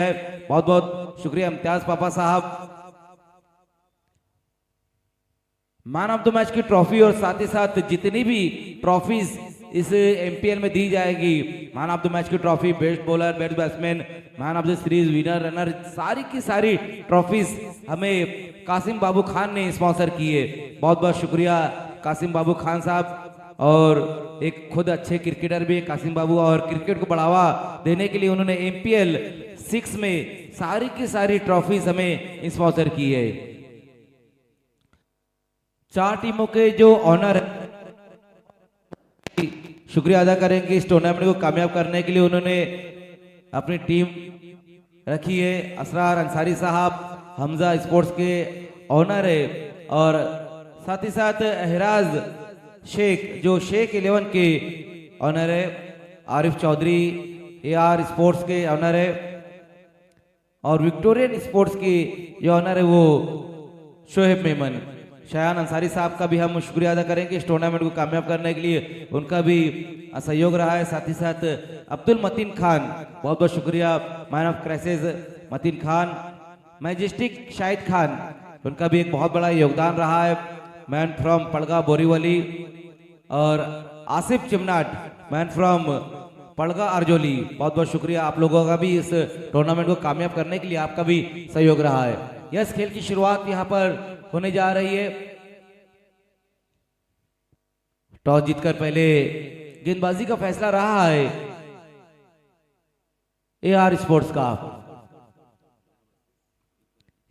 बहुत बहुत शुक्रिया इम्तियाज पापा साहब। मैन ऑफ द मैच की ट्रॉफी और साथ ही साथ जितनी भी ट्रॉफीज इस एमपीएल में दी जाएगी, मैन ऑफ द मैच की trophy, best bowler, best batsman, man of the series, winner, runner, सारी की सारी ट्रॉफीज हमें कासिम बाबू खान ने स्पॉन्सर की है। बहुत बहुत शुक्रिया कासिम बाबू खान साहब। और एक खुद अच्छे क्रिकेटर भी कासिम बाबू, और क्रिकेट को बढ़ावा देने के लिए उन्होंने एमपीएल 6 में सारी की सारी ट्रॉफीज हमें स्पॉन्सर की है। 4 टीमों के जो ऑनर है, शुक्रिया अदा करेंगे इस टूर्नामेंट को कामयाब करने के लिए उन्होंने अपनी टीम रखी है। असरार अंसारी साहब हमजा स्पोर्ट्स के ऑनर है, और साथ ही साथ एहराज शेख जो शेख 11 के ऑनर है, आरिफ चौधरी एआर स्पोर्ट्स के ऑनर है, और विक्टोरियन स्पोर्ट्स की जो ऑनर है वो शोएब मेमन। शायान अंसारी साहब का भी हम शुक्रिया अदा करेंगे इस टूर्नामेंट को कामयाब करने के लिए, उनका भी सहयोग रहा है। साथ ही साथ अब्दुल मतीन खान, बहुत बहुत शुक्रिया, man of crisis Mateen Khan, majestic Shahid Khan, उनका भी एक बहुत बड़ा योगदान रहा है, मैन फ्रॉम पड़गा बोरीवली, और आसिफ चिमनाट मैन फ्रॉम पड़गा अर्जोली। बहुत बहुत शुक्रिया आप लोगों का भी इस टूर्नामेंट को कामयाब करने के लिए, आपका भी सहयोग रहा है। यस, खेल की शुरुआत यहां पर होने जा रही है। टॉस जीतकर पहले गेंदबाजी का फैसला रहा है एआर स्पोर्ट्स का।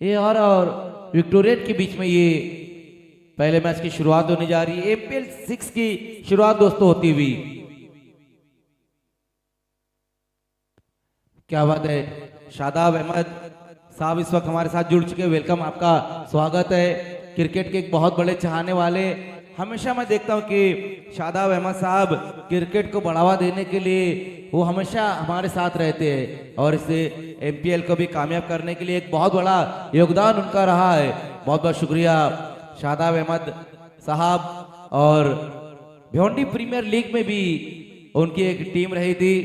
एआर और विक्टोरियन के बीच में ये पहले मैच की शुरुआत होने जा रही है। एमपीएल 6 की शुरुआत दोस्तों होती हुई, क्या बात है। शादाब अहमद साहब इस वक्त हमारे साथ जुड़ चुके हैं, वेलकम, आपका स्वागत है। क्रिकेट के एक बहुत बड़े चाहने वाले, हमेशा मैं देखता हूं कि शादाब अहमद साहब क्रिकेट को बढ़ावा देने के लिए वो हमेशा हमारे साथ रहते हैं, और इस एमपीएल को भी कामयाब करने के लिए एक बहुत बड़ा योगदान उनका रहा है। बहुत बहुत शुक्रिया शादाब अहमद साहब। और भिवंडी प्रीमियर लीग में भी उनकी एक टीम रही थी,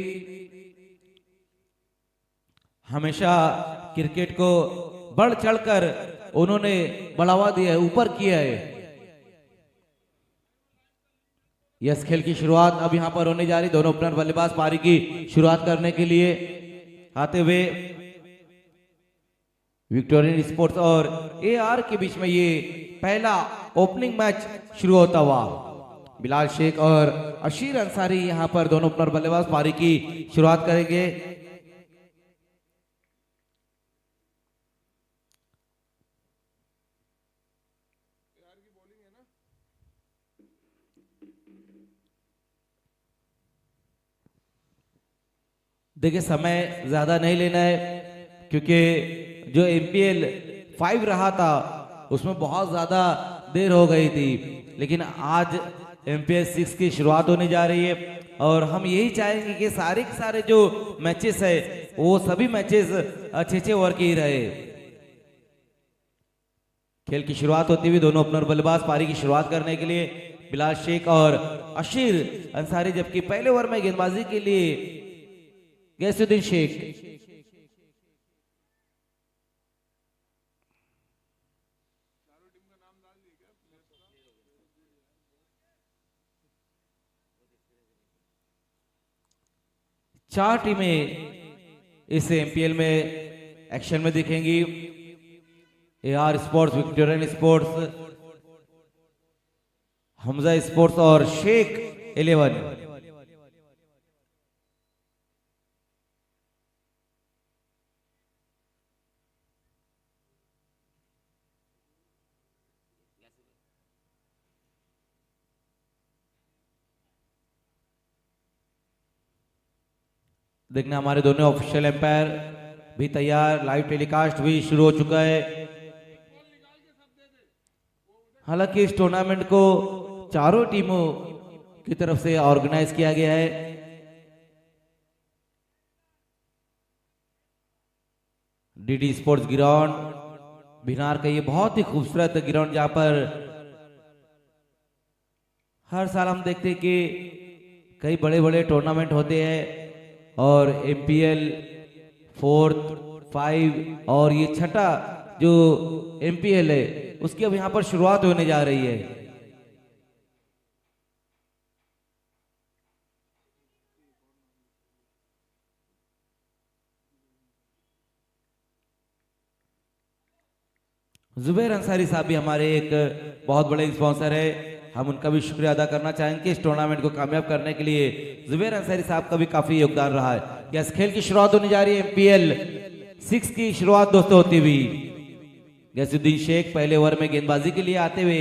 हमेशा क्रिकेट को बढ़ चढ़कर उन्होंने बढ़ावा दिया है, ऊपर किया है। यस, खेल की शुरुआत अब यहां पर होने जा रही, दोनों ओपनर बल्लेबाज पारी की शुरुआत करने के लिए आते हुए। विक्टोरियन स्पोर्ट्स और एआर के बीच में ये पहला ओपनिंग मैच शुरू होता हुआ, बिलाल शेख और अशीर अंसारी यहां पर दोनों ओपनर बल्लेबाज पारी की शुरुआत करेंगे। देखिए, समय ज्यादा नहीं लेना है, क्योंकि जो एमपीएल 5 रहा था उसमें बहुत ज्यादा देर हो गई थी, लेकिन आज एमपीएल 6 की शुरुआत होने जा रही है, और हम यही चाहेंगे कि सारे के सारे जो मैचेस है वो सभी मैचेस 6-6 ओवर के ही रहे। खेल की शुरुआत होती हुई, दोनों ओपनर बल्लेबाज पारी की शुरुआत करने के लिए बिलाल शेख और अशीर अंसारी, जबकि पहले ओवर में गेंदबाजी के लिए गैसुद्दीन शेख। चार टीमें इस एमपीएल में एक्शन में दिखेंगी, AR sports, Victorian sports, Hamza sports और शेख 11। देखना, हमारे दोनों ऑफिशियल एम्पायर भी तैयार, लाइव टेलीकास्ट भी शुरू हो चुका है। हालांकि इस टूर्नामेंट को चारों टीमों की तरफ से ऑर्गेनाइज किया गया है। डीडी स्पोर्ट्स ग्राउंड बिहार का ये बहुत ही खूबसूरत ग्राउंड, जहां पर हर साल हम देखते हैं कि कई बड़े बड़े टूर्नामेंट होते हैं, और एमपीएल 4th 5 और ये छठा जो एमपीएल है उसकी अब यहाँ पर शुरुआत होने जा रही है। जुबैर अंसारी साहब भी हमारे एक बहुत बड़े स्पॉन्सर है, हम उनका भी शुक्रिया अदा करना चाहेंगे। इस टूर्नामेंट को कामयाब करने के लिए जुबैर अंसारी साहब का भी काफी योगदान रहा है। इस खेल की शुरुआत होने जा रही है, एमपीएल 6 की शुरुआत दोस्तों होती हुई। गैसुद्दीन शेख पहले ओवर में गेंदबाजी के लिए आते हुए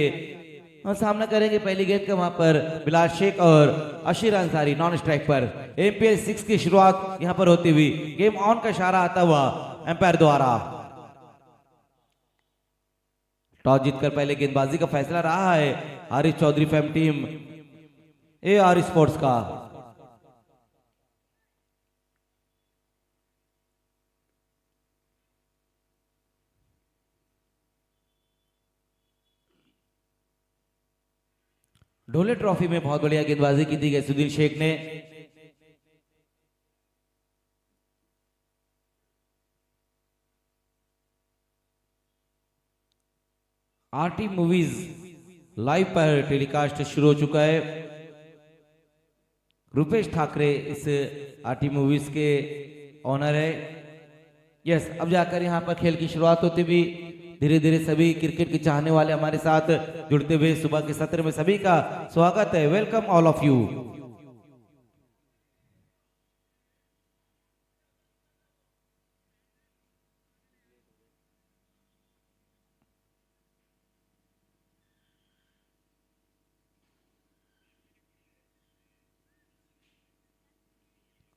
और सामना करेंगे पहली गेंद का वहां पर बिलाल शेख और अशीर अंसारी नॉन स्ट्राइक पर। एमपीएल 6 की शुरुआत यहां पर होती हुई, गेम ऑन का इशारा आता हुआ एम्पायर द्वारा। टॉस जीतकर पहले गेंदबाजी का फैसला रहा है Arif Chaudhary fam team AR sports का। ढोले ट्रॉफी में बहुत बढ़िया गेंदबाजी की थी गैसुद्दीन शेख ने। आरटी मूवीज लाइव पर टेलीकास्ट शुरू हो चुका है। रुपेश ठाकरे इस आरटी मूवीज के ऑनर है। यस, अब जाकर यहां पर खेल की शुरुआत होती हुई धीरे धीरे सभी क्रिकेट के चाहने वाले हमारे साथ जुड़ते हुए सुबह के सत्र में सभी का स्वागत है। Welcome all of you.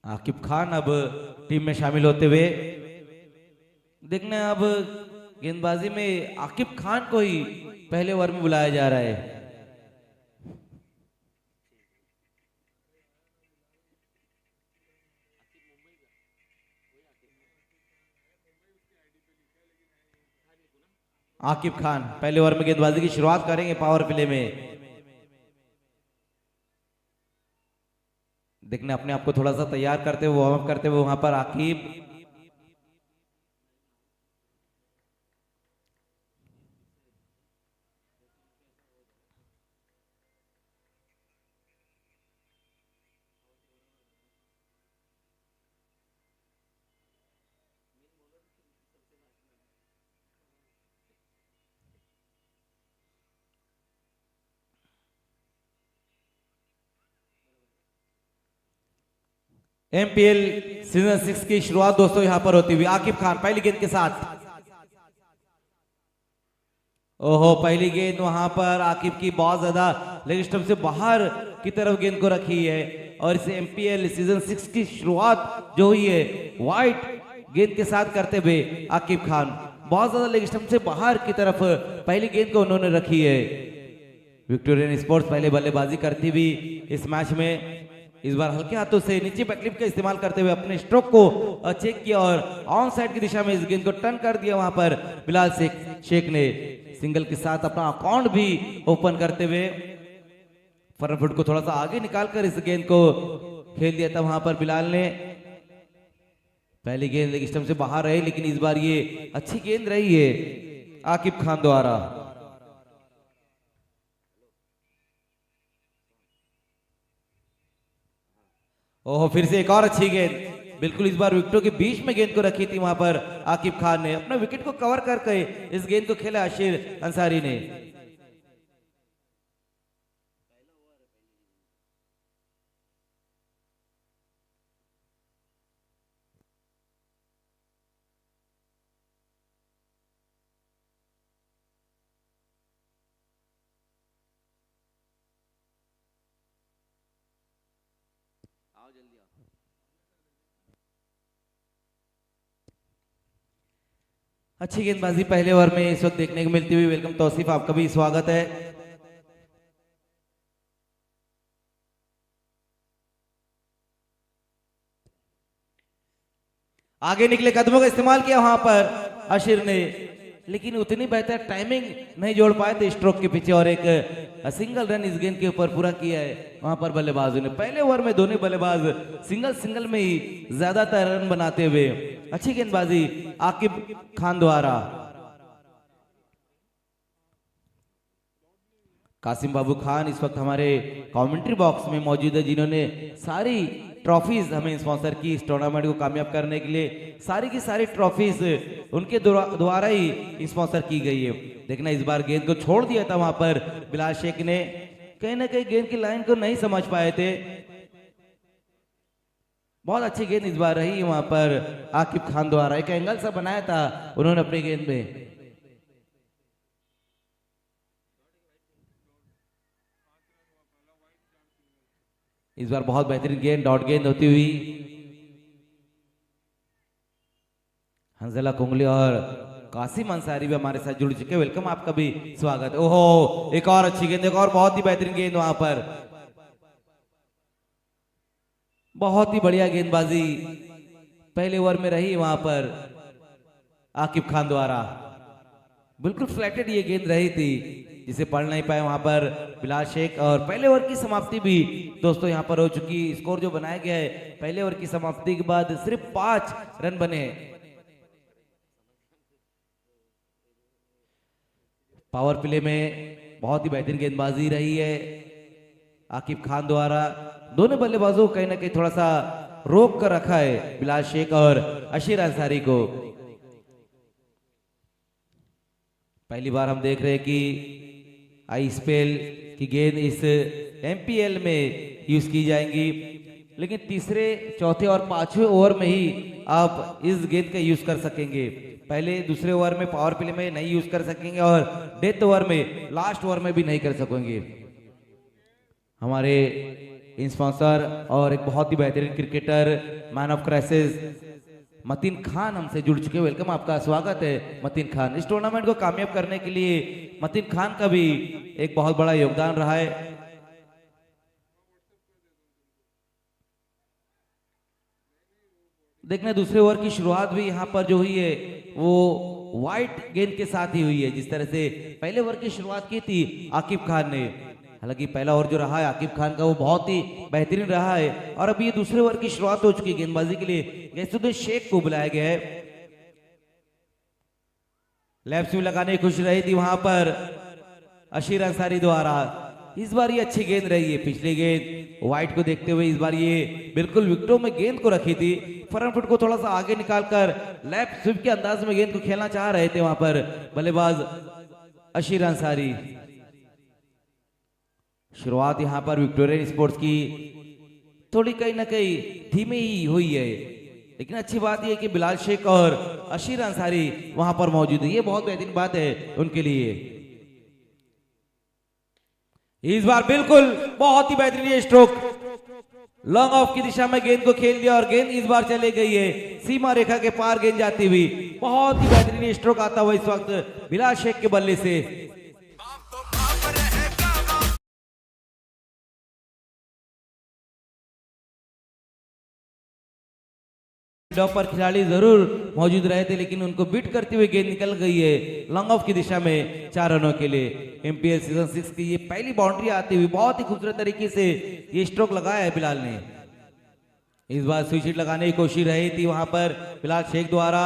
Aqib Khan अब टीम में शामिल होते हुए देखना, अब गेंदबाजी में आकिब खान को ही पहले ओवर में बुलाया जा रहा है। आकिब खान पहले ओवर में गेंदबाजी की शुरुआत करेंगे पावर प्ले में। देखने अपने आप को थोड़ा सा तैयार करते हुए, वार्म अप करते हुए वहां पर आकिब। एमपीएल सीजन 6 की शुरुआत दोस्तों यहां पर होती हुई आकिब खान पहली गेंद के साथ। ओहो, पहली गेंद वहां पर आकिब की बहुत ज्यादा लेग स्टंप से बाहर की तरफ गेंद को रखी है और इस एमपीएल सीजन 6 की शुरुआत जो हुई है वाइट गेंद के साथ करते हुए आकिब खान बहुत ज्यादा लेग स्टंप से बाहर की तरफ पहली गेंद को उन्होंने रखी है। विक्टोरियन स्पोर्ट्स पहले बल्लेबाजी करती हुई इस मैच में इस बार हल्के हाथों से नीचे बैकलिप का इस्तेमाल करते हुए अपने स्ट्रोक को चेक किया और ऑन साइड की दिशा में इस गेंद को टर्न कर दिया। वहां पर बिलाल शेख ने सिंगल के साथ अपना अकाउंट भी ओपन करते हुए फ्रंट फुट को थोड़ा सा आगे निकालकर इस गेंद को खेल दिया था। वहां पर बिलाल ने पहली गेंद लेग स्टंप से बाहर रही, लेकिन इस बार ये अच्छी गेंद रही है आकिब खान द्वारा। ओह, फिर से एक और अच्छी गेंद, बिल्कुल इस बार विकेटों के बीच में गेंद को रखी थी वहां पर आकिब खान ने। अपने विकेट को कवर करके इस गेंद को खेला अशीर अंसारी ने। अच्छी गेंदबाजी पहले ओवर में इस वक्त देखने को मिलती हुई। वेलकम तौसीफ, आपका भी स्वागत है। आगे निकले कदमों का इस्तेमाल किया वहां पर अशीर ने लेकिन उतनी बेहतर टाइमिंग नहीं जोड़ पाए थे स्ट्रोक के पीछे, और एक सिंगल रन इस गेंद के ऊपर पूरा किया है वहां पर बल्लेबाजों ने। पहले ओवर में दोनों बल्लेबाज सिंगल में ही ज्यादातर रन बनाते हुए, अच्छी गेंदबाजी आकिब खान द्वारा। कासिम बाबू खान इस वक्त हमारे कमेंट्री बॉक्स में मौजूद है, जिन्होंने सारी ट्रॉफीज हमें स्पॉन्सर की इस टूर्नामेंट को कामयाब करने के लिए। सारी की सारी ट्रॉफीज उनके द्वारा ही स्पॉन्सर की गई है। देखना इस बार गेंद को छोड़ दिया था वहां पर बिलाल शेख ने, कहीं ना कहीं गेंद की लाइन को नहीं समझ पाए थे। बहुत अच्छी गेंद इस बार रही वहां पर आकिब खान द्वारा, एक एंगल सा बनाया था उन्होंने अपनी गेंद में। इस बार बहुत बेहतरीन गेंद, डॉट गेंद होती हुई हंजला कुंगली और कासिम अंसारी भी हमारे साथ जुड़ चुके। वेलकम, आपका भी स्वागत। ओहो, एक और अच्छी गेंद, एक और बहुत ही बेहतरीन गेंद वहां पर, बहुत ही बढ़िया गेंदबाजी पहले ओवर में रही वहां पर आकिब खान द्वारा। बिल्कुल फ्लैटेड ये गेंद रही थी जिसे पढ़ नहीं पाए वहां पर बिलाल शेख। और पहले ओवर की समाप्ति भी दोस्तों यहां पर हो चुकी। स्कोर जो बनाया गया है पहले ओवर की समाप्ति के बाद सिर्फ 5 रन बने। पावर प्ले में बहुत ही बेहतरीन गेंदबाजी रही है आकिब खान द्वारा। दोनों बल्लेबाजों को कहीं ना कहीं थोड़ा सा रोक कर रखा है बिलाल शेख और अशीर अंसारी को। पहली बार हम देख रहे हैं कि आईपीएल की गेंद इस एमपीएल में यूज की जाएंगी, लेकिन तीसरे, चौथे और पांचवें ओवर में ही आप इस गेंद का यूज कर सकेंगे। पहले दूसरे ओवर में पावर प्ले में नहीं यूज कर सकेंगे और डेथ ओवर में, लास्ट ओवर में भी नहीं कर सकेंगे। हमारे स्पॉन्सर और एक बहुत ही बेहतरीन cricketer, man of crisis Mateen Khan हमसे जुड़ चुके। वेलकम, आपका स्वागत है मतीन खान। इस टूर्नामेंट को कामयाब करने के लिए मतीन खान का भी एक बहुत बड़ा योगदान रहा है। देखना दूसरे ओवर की शुरुआत भी यहाँ पर जो हुई है वो वाइट गेंद के साथ ही हुई है, जिस तरह से पहले ओवर की शुरुआत की थी आकिब खान ने। हालांकि पहला ओवर जो रहा है आकिब खान का वो बहुत ही बेहतरीन रहा है, और अभी ये दूसरे ओवर की शुरुआत हो चुकी है। गेंदबाजी के लिए गैसुद्दीन शेख को बुलाया गया है। लेफ्ट स्विंग लगाने की खुशी रही थी वहां पर अशीर अंसारी द्वारा। इस बार ये अच्छी गेंद रही है। पिछली गेंद वाइट को देखते हुए इस बार ये बिल्कुल विकेटों में गेंद को रखी थी। फ्रंट फुट को थोड़ा सा आगे निकालकर लेफ्ट स्विंग के अंदाज में गेंद को खेलना चाह रहे थे वहां पर बल्लेबाज अशीर अंसारी। शुरुआत यहां पर विक्टोरियन स्पोर्ट्स की थोड़ी कहीं ना कहीं धीमी ही हुई है, लेकिन अच्छी बात यह है कि बिलाल शेख और अशीर अंसारी वहां पर मौजूद है। ये बहुत बेहतरीन बात है उनके लिए। इस बार बिल्कुल बहुत ही बेहतरीन स्ट्रोक, लॉन्ग ऑफ की दिशा में गेंद को खेल दिया और गेंद इस बार चले गई है सीमा रेखा के पार गेंद जाती हुई। बहुत ही बेहतरीन स्ट्रोक आता हुआ इस वक्त बिलाल शेख के बल्ले से। पर खिलाड़ी जरूर मौजूद रहे थे, लेकिन उनको बीट करते हुए गेंद निकल गई है लॉन्ग ऑफ की दिशा में 4 रनों के लिए। एमपीएल सीजन 6 की ये पहली बाउंड्री आती हुई बहुत ही खूबसूरत तरीके से ये स्ट्रोक लगाया है बिलाल ने। इस बार स्विच हिट लगाने की कोशिश रही थी वहां पर बिलाल शेख द्वारा।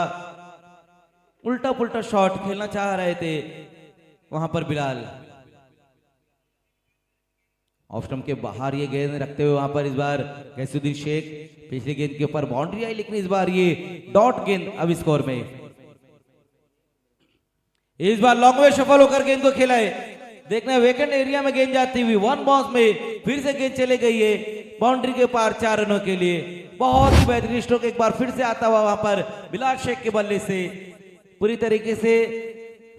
उल्टा पुल्टा शॉट खेलना चाह रहे थे वहां पर बिलाल। ऑफ स्टंप के बाहर ये गेंद रखते हुए वहां पर इस बार गैसुद्दीन शेख। पिछली गेंद के ऊपर बाउंड्री आई, लेकिन इस बार ये डॉट गेंद अब स्कोर में। इस बार लॉन्ग वे शफल होकर गेंद को खेला है। देखना वेकेंट एरिया में गेंद जाती हुई 1 बाउंस में फिर से गेंद चले गई है बाउंड्री के पार 4 रनों के लिए। बहुत ही बेहतरीन स्ट्रोक एक बार फिर से आता हुआ वहां पर बिलाल शेख के बल्ले से। पूरी तरीके से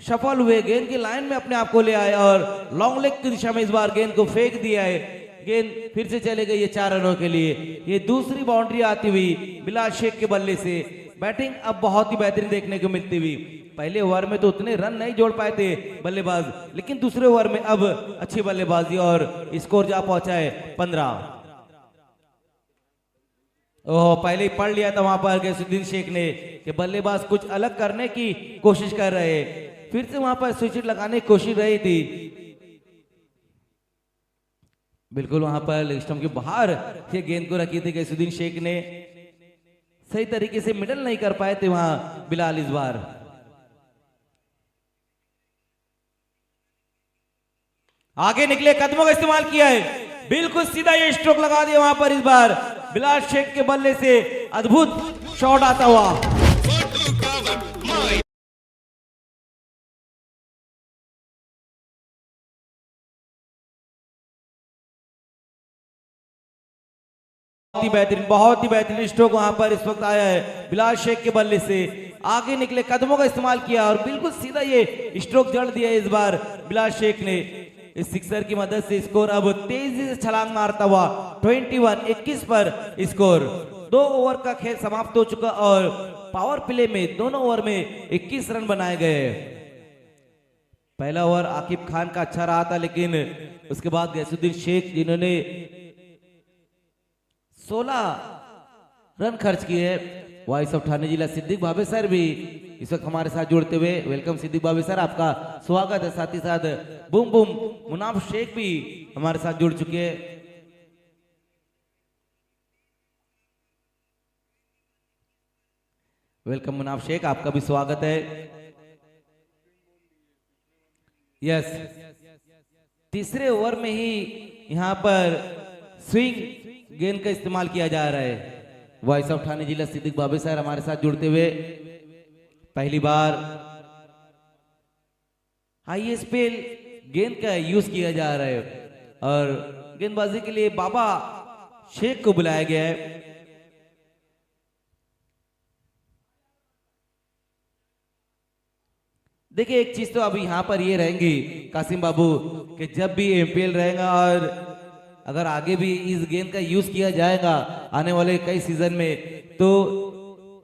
सफल हुए, गेंद की लाइन में अपने आप को ले आए और लॉन्ग लेग की दिशा में इस बार गेंद को फेंक दिया है। गेंद फिर से चले गई है 4 रनों के लिए। ये दूसरी बाउंड्री आती हुई बिलाल शेख के बल्ले से। बैटिंग अब बहुत ही बेहतरीन देखने को मिलती हुई। पहले ओवर में तो उतने रन नहीं जोड़ पाए थे बल्लेबाज, लेकिन दूसरे ओवर में अब अच्छी बल्लेबाजी और स्कोर जा पहुंचा है 15। ओह, पहले ही पढ़ लिया था वहां पर गैसुद्दीन शेख ने कि बल्लेबाज कुछ अलग करने की कोशिश कर रहे हैं। फिर से वहां पर स्विच लगाने की कोशिश रही थी, बिल्कुल वहां पर लेग स्टंप के बाहर ये गेंद को रखी थी गैसुद्दीन शेख ने, सही तरीके से मिडल नहीं कर पाए थे वहां बिलाल इस बार। आगे निकले कदमों का इस्तेमाल किया है, बिल्कुल सीधा ये स्ट्रोक लगा दिया वहां पर इस बार बिलाल शेख के बल्ले से अद्भुत शॉट आता हुआ। बहुत ही बेहतरीन स्ट्रोक वहां पर इस वक्त आया है बिलाल शेख के बल्ले से। आगे निकले कदमों का इस्तेमाल किया और बिल्कुल सीधा ये स्ट्रोक जड़ दिया इस बार बिलाल शेख ने। इस सिक्सर की मदद से स्कोर अब तेजी से छलांग मारता हुआ 21-21 पर स्कोर। 2 ओवर का खेल समाप्त हो चुका और पावर प्ले में दोनों ओवर में 21 रन बनाए गए। पहला ओवर आकिब खान का अच्छा रहा था, लेकिन उसके बाद गैसुद्दीन शेख जिन्होंने 16 रन खर्च किए। वॉइस ऑफ ठाणे जिला सिद्दीक भावे सर भी इस वक्त हमारे साथ जुड़ते हुए, वेलकम सिद्दीक भावे सर, आपका स्वागत है। साथ ही साथ बूम बूम मुनाफ शेख भी हमारे साथ जुड़ चुके हैं। वेलकम मुनाफ शेख, आपका भी स्वागत है। यस, तीसरे ओवर में ही यहां पर स्विंग गेंद का इस्तेमाल किया जा रहा है। वॉइस ऑफ ठाणे जिला सिद्दीक बाबे सर हमारे साथ जुड़ते हुए, पहली बार आईएसपीएल गेंद का यूज किया जा रहा है और गेंदबाजी के लिए बाबा शेख को बुलाया गया है। देखिए एक चीज तो अभी यहां पर ये रहेंगी कासिम बाबू कि जब भी एमपीएल रहेगा और अगर आगे भी इस गेंद का यूज किया जाएगा आने वाले कई सीजन में, तो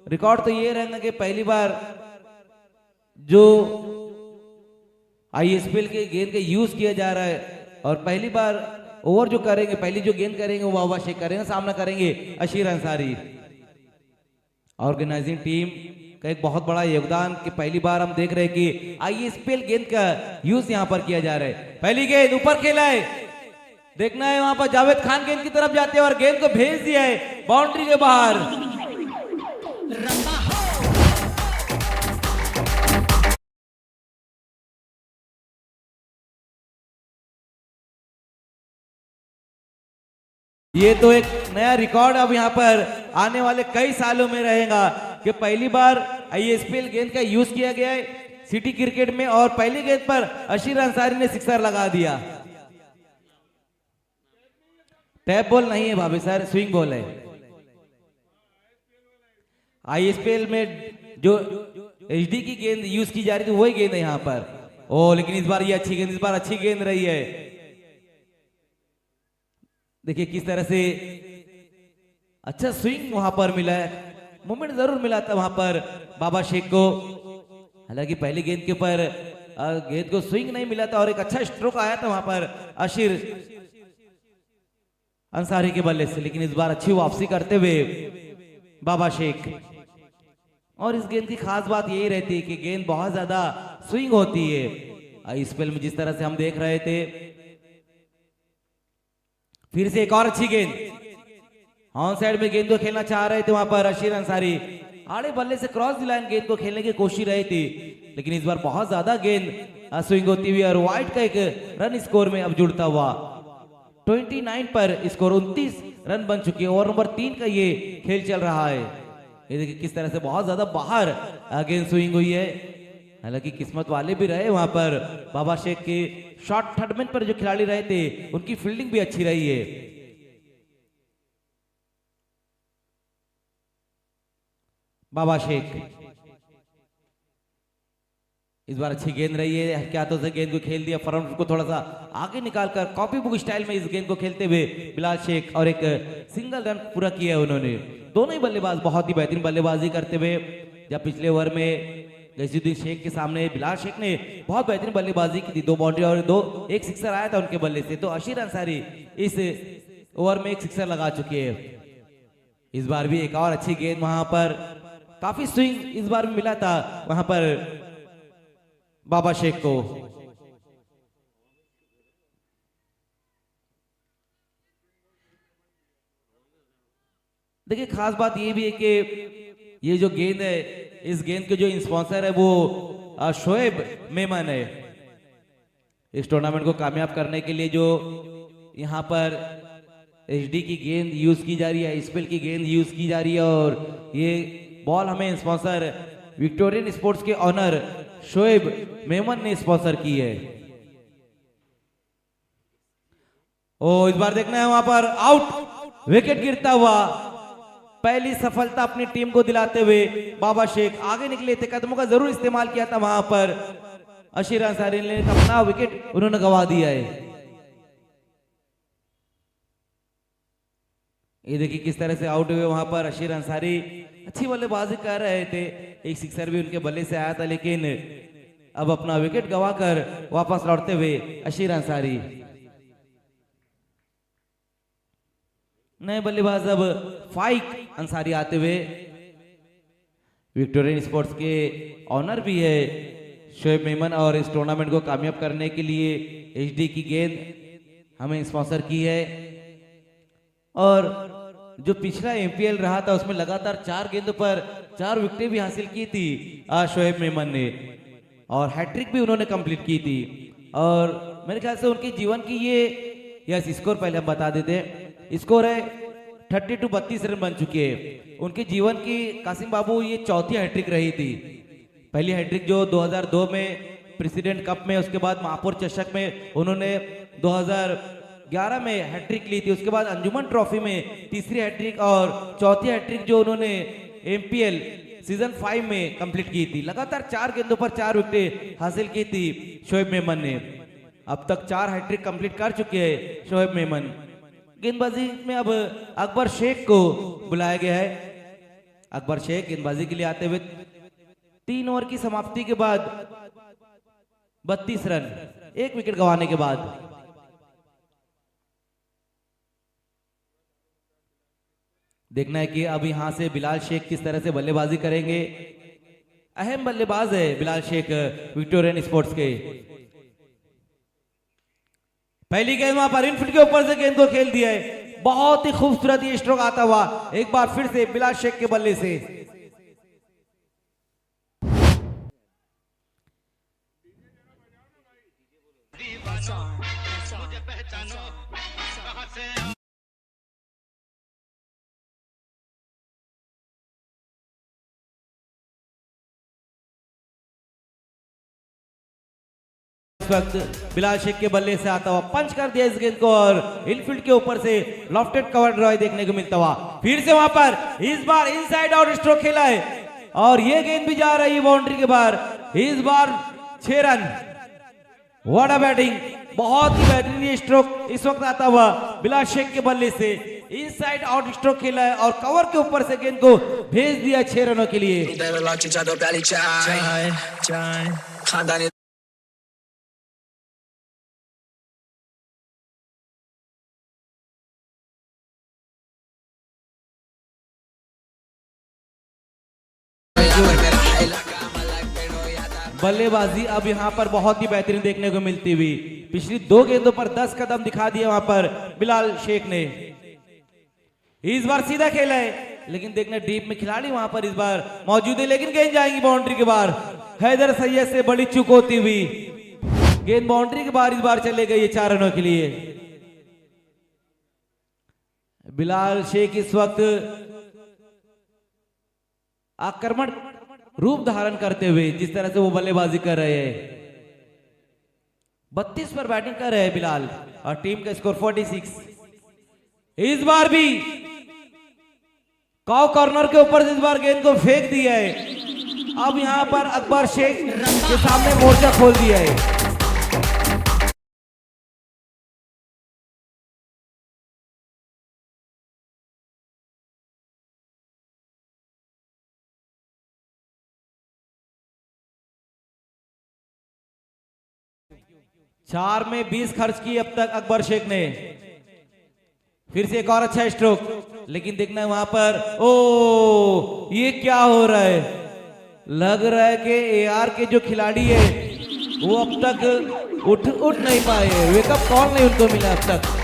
रिकॉर्ड तो ये रहेगा कि पहली बार जो आईएसपीएल के गेंद का यूज किया जा रहा है और पहली बार ओवर जो करेंगे, पहली जो गेंद करेंगे वो बाबा शेख करेंगे, सामना करेंगे अशीर अंसारी। ऑर्गेनाइजिंग टीम का एक बहुत बड़ा योगदान कि पहली बार हम देख रहे हैं कि आईएसपीएल गेंद का यूज यहां पर किया जा रहा है। पहली गेंद ऊपर खेला है, देखना है वहां पर जावेद खान गेंद की तरफ जाते हैं और गेंद को भेज दिया है बाउंड्री के बाहर। ये तो एक नया रिकॉर्ड अब यहां पर आने वाले कई सालों में रहेगा कि पहली बार आईएसपीएल गेंद का यूज किया गया है सिटी क्रिकेट में और पहली गेंद पर अशीर अंसारी ने सिक्सर लगा दिया। टैप बॉल नहीं है भाभी सर, स्विंग बॉल है। आईएसपीएल में जो एचडी की गेंद यूज की जा रही थी वही गेंद है यहां पर। ओ लेकिन इस बार ये अच्छी गेंद, इस बार अच्छी गेंद रही है। देखिए किस तरह से अच्छा स्विंग वहां पर मिला है, मोमेंट जरूर मिला था वहां पर बाबा शेख को। हालांकि पहली गेंद के ऊपर गेंद को स्विंग नहीं मिला था और एक अच्छा स्ट्रोक आया था वहां पर अशीर अंसारी के बल्ले से, लेकिन इस बार अच्छी वापसी करते हुए बाबा शेख। और इस गेंद की खास बात यही रहती है कि गेंद बहुत ज्यादा स्विंग होती है। आईएसपीएल में जिस तरह से हम देख रहे थे, फिर से एक और अच्छी गेंद ऑन साइड में गेंद को खेलना चाह रहे थे वहां पर अशीर अंसारी, आड़े बल्ले से क्रॉस द लाइन गेंद को खेलने की कोशिश रही थी, लेकिन इस बार बहुत ज्यादा गेंद स्विंग होती हुई और वाइड का एक रन स्कोर में अब जुड़ता हुआ 29 पर स्कोर 29 रन बन चुके हैं। ओवर नंबर 3 का ये खेल चल रहा है। ये देखिए किस तरह से बहुत ज्यादा बाहर गेंद स्विंग हुई है। हालांकि किस्मत वाले भी रहे वहां पर बाबा शेख के शॉर्ट थर्ड मैन पर जो खिलाड़ी रहे थे उनकी फील्डिंग भी अच्छी रही है। बाबा शेख इस बार अच्छी गेंद रही है, हल्के हाथों से गेंद को खेल दिया, फ्रंट को थोड़ा सा आगे निकालकर कॉपी बुक स्टाइल में इस गेंद को खेलते हुए बिलाल शेख और एक सिंगल रन पूरा किया उन्होंने। दोनों ही बल्लेबाज बहुत ही बेहतरीन बल्लेबाजी करते हुए, जब पिछले ओवर में गैसुद्दीन शेख के सामने बिलाल शेख ने बहुत बेहतरीन बल्लेबाजी की थी, 2 बाउंड्री और एक सिक्सर आया था उनके बल्ले से, तो अशीर अंसारी इस ओवर में एक सिक्सर लगा चुके हैं। इस बार भी एक और अच्छी गेंद वहां पर, काफी स्विंग इस बार भी मिला था वहां पर बाबा शेख को। देखिए खास बात ये भी है कि ये जो गेंद है, इस गेंद के जो स्पॉन्सर है वो शोएब मेमन है। इस टूर्नामेंट को कामयाब करने के लिए जो यहाँ पर एचडी की गेंद यूज की जा रही है, स्पेल की गेंद यूज की जा रही है, और ये बॉल हमें स्पॉन्सर विक्टोरियन स्पोर्ट्स के ऑनर शोएब मेमन ने स्पॉन्सर की है। ओ इस बार देखना है वहां पर आउट, विकेट गिरता हुआ। पहली सफलता अपनी टीम को दिलाते हुए बाबा शेख आगे निकले थे, कदमों का जरूर इस्तेमाल किया था वहां पर। अशीर अंसारी ने अपना विकेट उन्होंने गंवा दिया है। ये देखिए किस तरह से आउट हुए वहां पर अशीर अंसारी। अच्छी बल्लेबाजी कर रहे थे, एक सिक्सर भी उनके बल्ले से आया था, लेकिन अब अपना विकेट गंवाकर वापस लौटते हुए अशीर अंसारी। नए बल्लेबाज अब फाइक अंसारी आते हुए। विक्टोरियन स्पोर्ट्स के ऑनर भी है शोएब मेमन, और इस टूर्नामेंट को कामयाब करने के लिए एचडी की गेंद हमें स्पॉन्सर की है। और जो पिछला एमपीएल रहा था उसमें लगातार 4 गेंदों पर 4 विकेटें भी हासिल की थी शोएब मेमन ने, और हैट्रिक भी उन्होंने कंप्लीट की थी। और मेरे ख्याल से उनके जीवन की ये यस स्कोर पहले हम बता देते हैं। स्कोर है 32 रन बन चुके हैं। उनके जीवन की कासिम बाबू ये चौथी हैट्रिक रही थी। पहली हैट्रिक जो 2002 में प्रेसिडेंट कप में, उसके बाद महापौर चषक में उन्होंने 2011 में हैट्रिक ली थी। उसके बाद अंजुमन ट्रॉफी में तीसरी हैट्रिक, और चौथी हैट्रिक जो उन्होंने एमपीएल सीजन 5 में कंप्लीट की थी। लगातार 4 गेंदों पर 4 विकेटें हासिल की थी शोएब मेमन ने। अब तक 4 हैट्रिक कंप्लीट कर चुके हैं शोएब मेमन। गेंदबाजी में अब अकबर शेख को बुलाया गया है। अकबर शेख गेंदबाजी के लिए आते हुए 3 ओवर की समाप्ति के बाद 32 रन, 1 विकेट गंवाने के बाद। देखना है कि अब यहां से बिलाल शेख किस तरह से बल्लेबाजी करेंगे। अहम बल्लेबाज है बिलाल शेख विक्टोरियन स्पोर्ट्स के। पहली गेंद वहां पर इनफील्ड के ऊपर से गेंद को खेल दिया है। बहुत ही खूबसूरत ये स्ट्रोक आता हुआ एक बार फिर से बिलाल शेख के बल्ले से। वक्त बिलाल शेख के बल्ले से आता हुआ पंच कर दिया इस गेंद को, और इनफील्ड के ऊपर से लॉफ्टेड कवर ड्राइव देखने को मिलता हुआ। फिर से वहां पर इस बार इनसाइड आउट स्ट्रोक खेला है, और ये गेंद भी जा रही है बाउंड्री के बाहर। इस बार 6 रन। व्हाट अ बैटिंग, बहुत ही बेहतरीन ये स्ट्रोक इस वक्त आता हुआ बिलाल शेख के बल्ले से। इनसाइड आउट स्ट्रोक खेला है और कवर के ऊपर से गेंद को भेज दिया 6 रनों के लिए। बल्लेबाजी अब यहां पर बहुत ही बेहतरीन देखने को मिलती हुई। पिछली 2 गेंदों पर 10 कदम दिखा दिए वहां पर बिलाल शेख ने। इस बार सीधा खेला है, लेकिन देखना डीप में खिलाड़ी वहां पर इस बार मौजूद है, लेकिन गेंद जाएंगी बाउंड्री के बाहर। हैदर सैयद से बड़ी चूक होती हुई गेंद बाउंड्री के बाहर इस बार चले गई है 4 रनों के लिए। बिलाल शेख इस वक्त आक्रमण रूप धारण करते हुए जिस तरह से वो बल्लेबाजी कर रहे हैं, 32 पर बैटिंग कर रहे हैं बिलाल, और टीम का स्कोर 46। इस बार भी कॉ कॉर्नर के ऊपर इस बार गेंद को फेंक दिया है। अब यहां पर अकबर शेख के सामने मोर्चा खोल दिया है। चार में 20 खर्च की अब तक अकबर शेख ने। फिर से एक और अच्छा स्ट्रोक, लेकिन देखना है वहां पर, ओ ये क्या हो रहा है। लग रहा है कि एआर के जो खिलाड़ी है वो अब तक उठ नहीं पाए, वेकअप कॉल नहीं उनको मिला अब तक।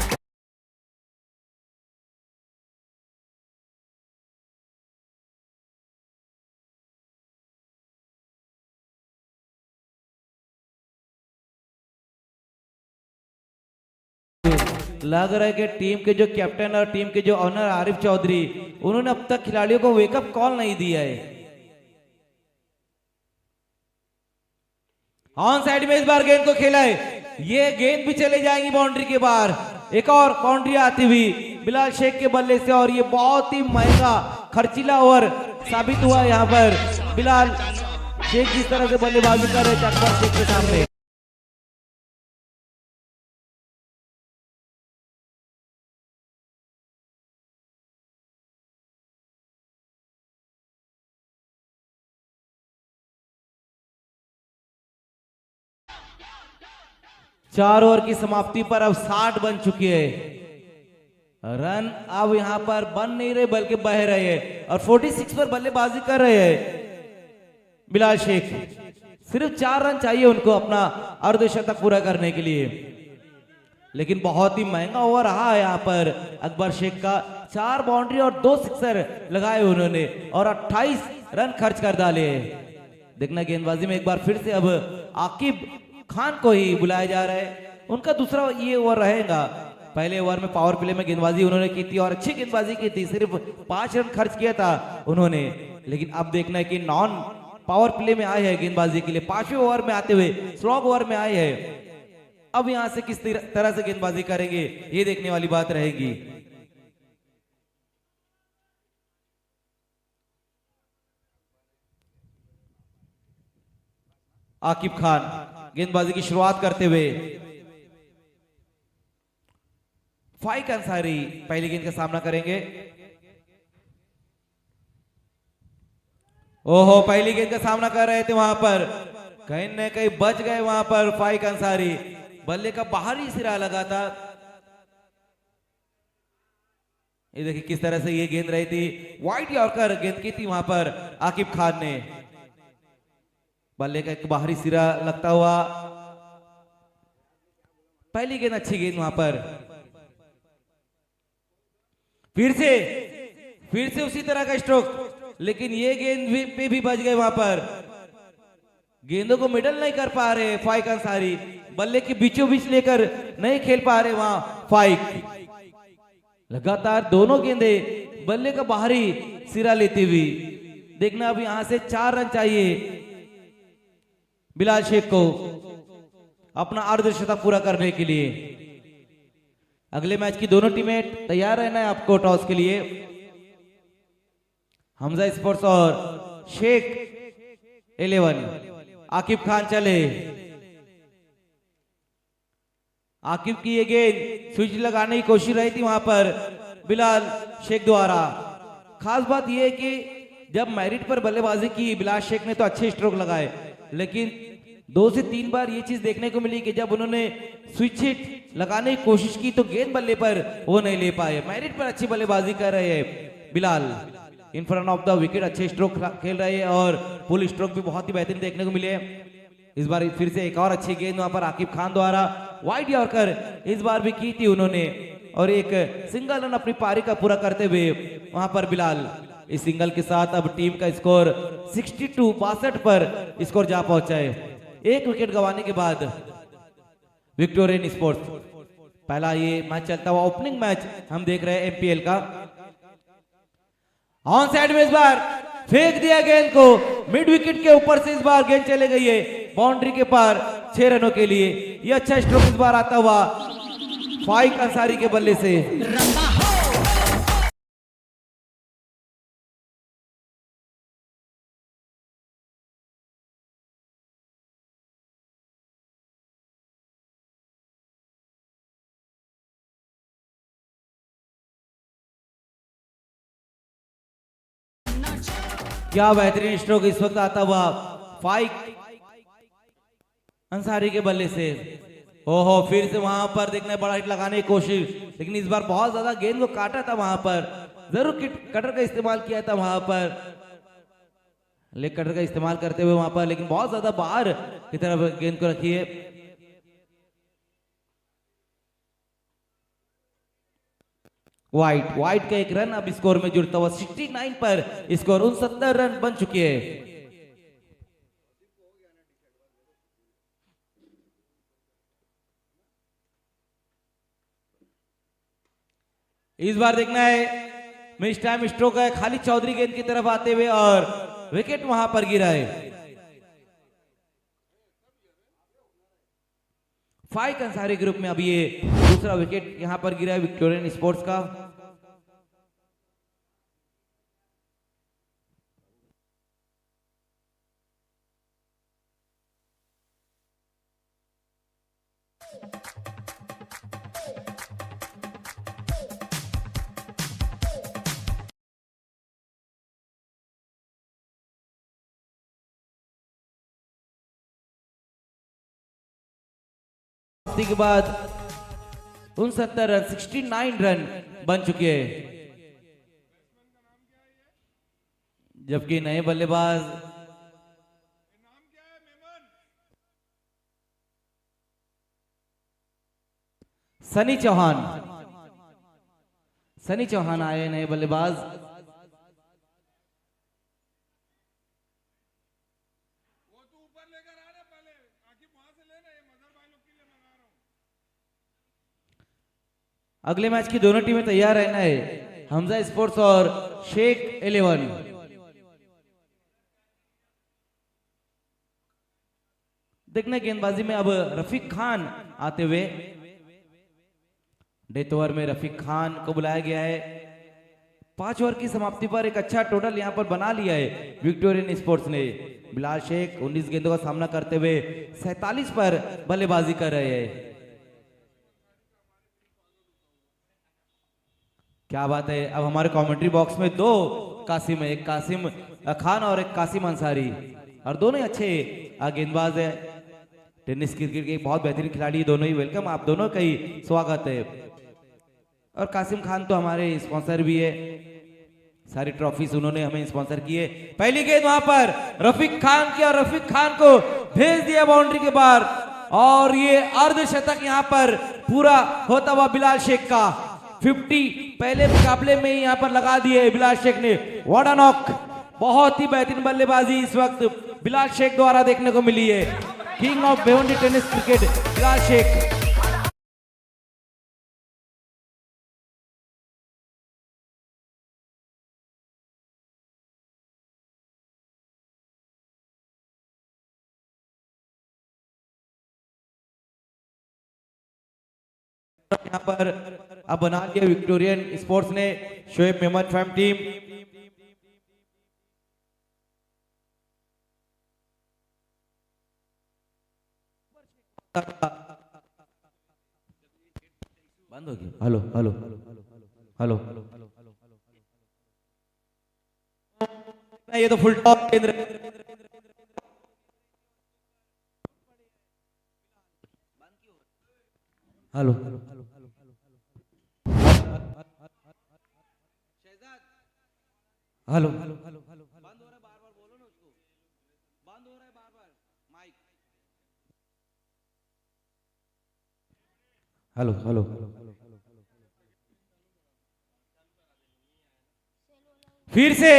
लग रहा है कि टीम के जो कैप्टन और टीम के जो ऑनर आरिफ चौधरी, उन्होंने अब तक खिलाड़ियों को वेकअप कॉल नहीं दिया है। ऑन साइड में इस बार गेंद को खेला है, ये गेंद भी चले जाएंगी बाउंड्री के बाहर। एक और बाउंड्री आती हुई बिलाल शेख के बल्ले से, और ये बहुत ही महंगा खर्चीला ओवर साबित हुआ यहाँ पर। बिलाल शेख जिस तरह से बल्लेबाजी कर रहे थे अकबर शेख के सामने। चार ओवर की समाप्ति पर अब 60 बन चुकी है। रन अब यहां पर बन नहीं रहे बल्कि बह रहे हैं, और 46 पर बल्लेबाजी कर रहे हैं बिलाल शेख। सिर्फ 4 रन चाहिए उनको अपना अर्धशतक पूरा करने के लिए, लेकिन बहुत ही महंगा ओवर रहा है यहाँ पर अकबर शेख का। 4 बाउंड्री और 2 सिक्सर लगाए उन्होंने, और 28 रन खर्च कर डाले। देखना गेंदबाजी में एक बार फिर से अब आकिब खान को ही बुलाया जा रहा है। उनका दूसरा ये ओवर रहेगा। पहले ओवर में पावर प्ले में गेंदबाजी उन्होंने की थी और अच्छी गेंदबाजी की थी, सिर्फ 5 रन खर्च किया था उन्होंने। लेकिन अब देखना है कि नॉन पावर प्ले में आए हैं गेंदबाजी के लिए, 5वें ओवर में आते हुए स्लॉग ओवर में आए हैं। अब यहां से किस तरह से गेंदबाजी करेंगे ये देखने वाली बात रहेगी। आकिब खान गेंदबाजी की शुरुआत करते हुए, फाइक अंसारी पहली गेंद का सामना करेंगे। ओहो, पहली गेंद का सामना कर रहे थे वहां पर, कहीं न कहीं बच गए वहां पर फाइक अंसारी। बल्ले का बाहरी सिरा लगा था। ये देखिए किस तरह से ये गेंद रही थी, वाइड यॉर्कर गेंद की थी वहां पर आकिब खान ने। बल्ले का एक बाहरी सिरा लगता हुआ, पहली गेंद अच्छी गेंद वहां पर। फिर से उसी तरह का स्ट्रोक, लेकिन ये गेंद पे भी बच गए वहां पर। गेंदों को मिडल नहीं कर पा रहे फाइक अंसारी, बल्ले के बीचों बीच लेकर नहीं खेल पा रहे वहां फाइक। लगातार दोनों गेंदे बल्ले का बाहरी सिरा लेती हुई। देखना अब यहां से 4 रन चाहिए बिलाल शेख को अपना अर्धशतक पूरा करने के लिए। अगले मैच की दोनों टीमें तैयार रहना है आपको टॉस के लिए। हमजा स्पोर्ट्स और शेख 11। आकिब खान चले। आकिब की ये गेंद स्विच लगाने की कोशिश रही थी वहां पर बिलाल शेख द्वारा। खास बात यह है कि जब मैरिट पर बल्लेबाजी की बिलाल शेख ने तो अच्छे स्ट्रोक लगाए, लेकिन 2 से 3 बार ये चीज देखने को मिली कि जब उन्होंने स्विच हिट लगाने की कोशिश की तो गेंद बल्ले पर वो नहीं ले पाए। मैरिट पर अच्छी बल्लेबाजी कर रहे हैं Bilal, in front of the wicket अच्छे स्ट्रोक खेल रहे हैं, और पुल स्ट्रोक भी बहुत ही बेहतरीन देखने को मिले। इस बार फिर से एक और अच्छी गेंद वहां पर आकिब खान द्वारा वाइड यॉर्कर इस बार भी की थी उन्होंने, और एक सिंगल रन अपनी पारी का पूरा करते हुए वहां पर बिलाल। इस सिंगल के साथ अब टीम का स्कोर 62 पर स्कोर जा पहुंचा है। 1 विकेट गंवाने के बाद विक्टोरियन स्पोर्ट्स पहला ये मैच चलता हुआ ओपनिंग मैच हम देख रहे हैं एमपीएल का। ऑन साइड में इस बार फेंक दिया गेंद को, मिड विकेट के ऊपर से इस बार गेंद चले गई है बाउंड्री के पार 6 रनों के लिए। ये अच्छा स्ट्रोक इस बार आता हुआ फाइक अंसारी के बल्ले से। क्या बेहतरीन स्ट्रोक इस वक्त आता हुआ फाइक अंसारी के बल्ले से। ओहो, फिर से वहां पर देखने बड़ा हिट लगाने की कोशिश, लेकिन इस बार बहुत ज्यादा गेंद को काटा था वहां पर, जरूर कटर का इस्तेमाल किया था वहां पर, लेग कटर का इस्तेमाल करते हुए वहां पर, लेकिन बहुत ज्यादा बाहर की तरफ गेंद को रखी है। वाइट का एक रन अब स्कोर में जुड़ता हुआ 69 पर स्कोर 69 रन बन चुके हैं। इस बार देखना है मिस टाइम स्ट्रोक है, खालिद चौधरी गेंद की तरफ आते हुए और विकेट वहां पर गिरा है। फाइक अंसारी ग्रुप में अभी ये दूसरा विकेट यहां पर गिरा है विक्टोरियन स्पोर्ट्स का। के बाद 69 रन 69 रन बन चुके हैं, जबकि नए बल्लेबाज सनी चौहान आए नए बल्लेबाज। अगले मैच की दोनों टीमें तैयार रहना है, हमजा स्पोर्ट्स और शेख 11। देखना गेंदबाजी में अब रफीक खान आते हुए, डेथ ओवर में रफीक खान को बुलाया गया है। 5 ओवर की समाप्ति पर एक अच्छा टोटल यहां पर बना लिया है विक्टोरियन स्पोर्ट्स ने। बिलाल शेख 19 गेंदों का सामना करते हुए 47 पर बल्लेबाजी कर रहे हैं। क्या बात है, अब हमारे कमेंट्री बॉक्स में 2 कासिम है, एक कासिम खान और एक कासिम अंसारी, और दोनों ही अच्छे गेंदबाज है। टेनिस क्रिकेट के बहुत बेहतरीन खिलाड़ी दोनों ही। वेलकम, आप दोनों का ही स्वागत है। और कासिम खान तो हमारे स्पॉन्सर भी है, सारी ट्रॉफीज उन्होंने हमें स्पॉन्सर किए। पहली गेंद वहां पर रफीक खान की और रफीक खान को भेज दिया बाउंड्री के बाहर, और ये अर्धशतक यहां पर पूरा होता हुआ बिलाल शेख का 50 पहले मुकाबले में यहां पर लगा दिए बिलाल शेख ने। व्हाट अ नॉक, बहुत ही बेहतरीन बल्लेबाजी इस वक्त बिलाल शेख द्वारा देखने को मिली है। King of Bhiwandi tennis cricket Bilal Shaikh. यहाँ पर अब बना लिया विक्टोरियन स्पोर्ट्स ने शोएब मेमन फैम टीम। बंद हो गया। हेलो हेलो हेलो, ये तो फुल टॉप केंद्र। हेलो हेलो, बंद हो रहा है बार बार, बोलो ना उसको, बंद हो रहा है बार बार माइक। हेलो हेलो, फिर से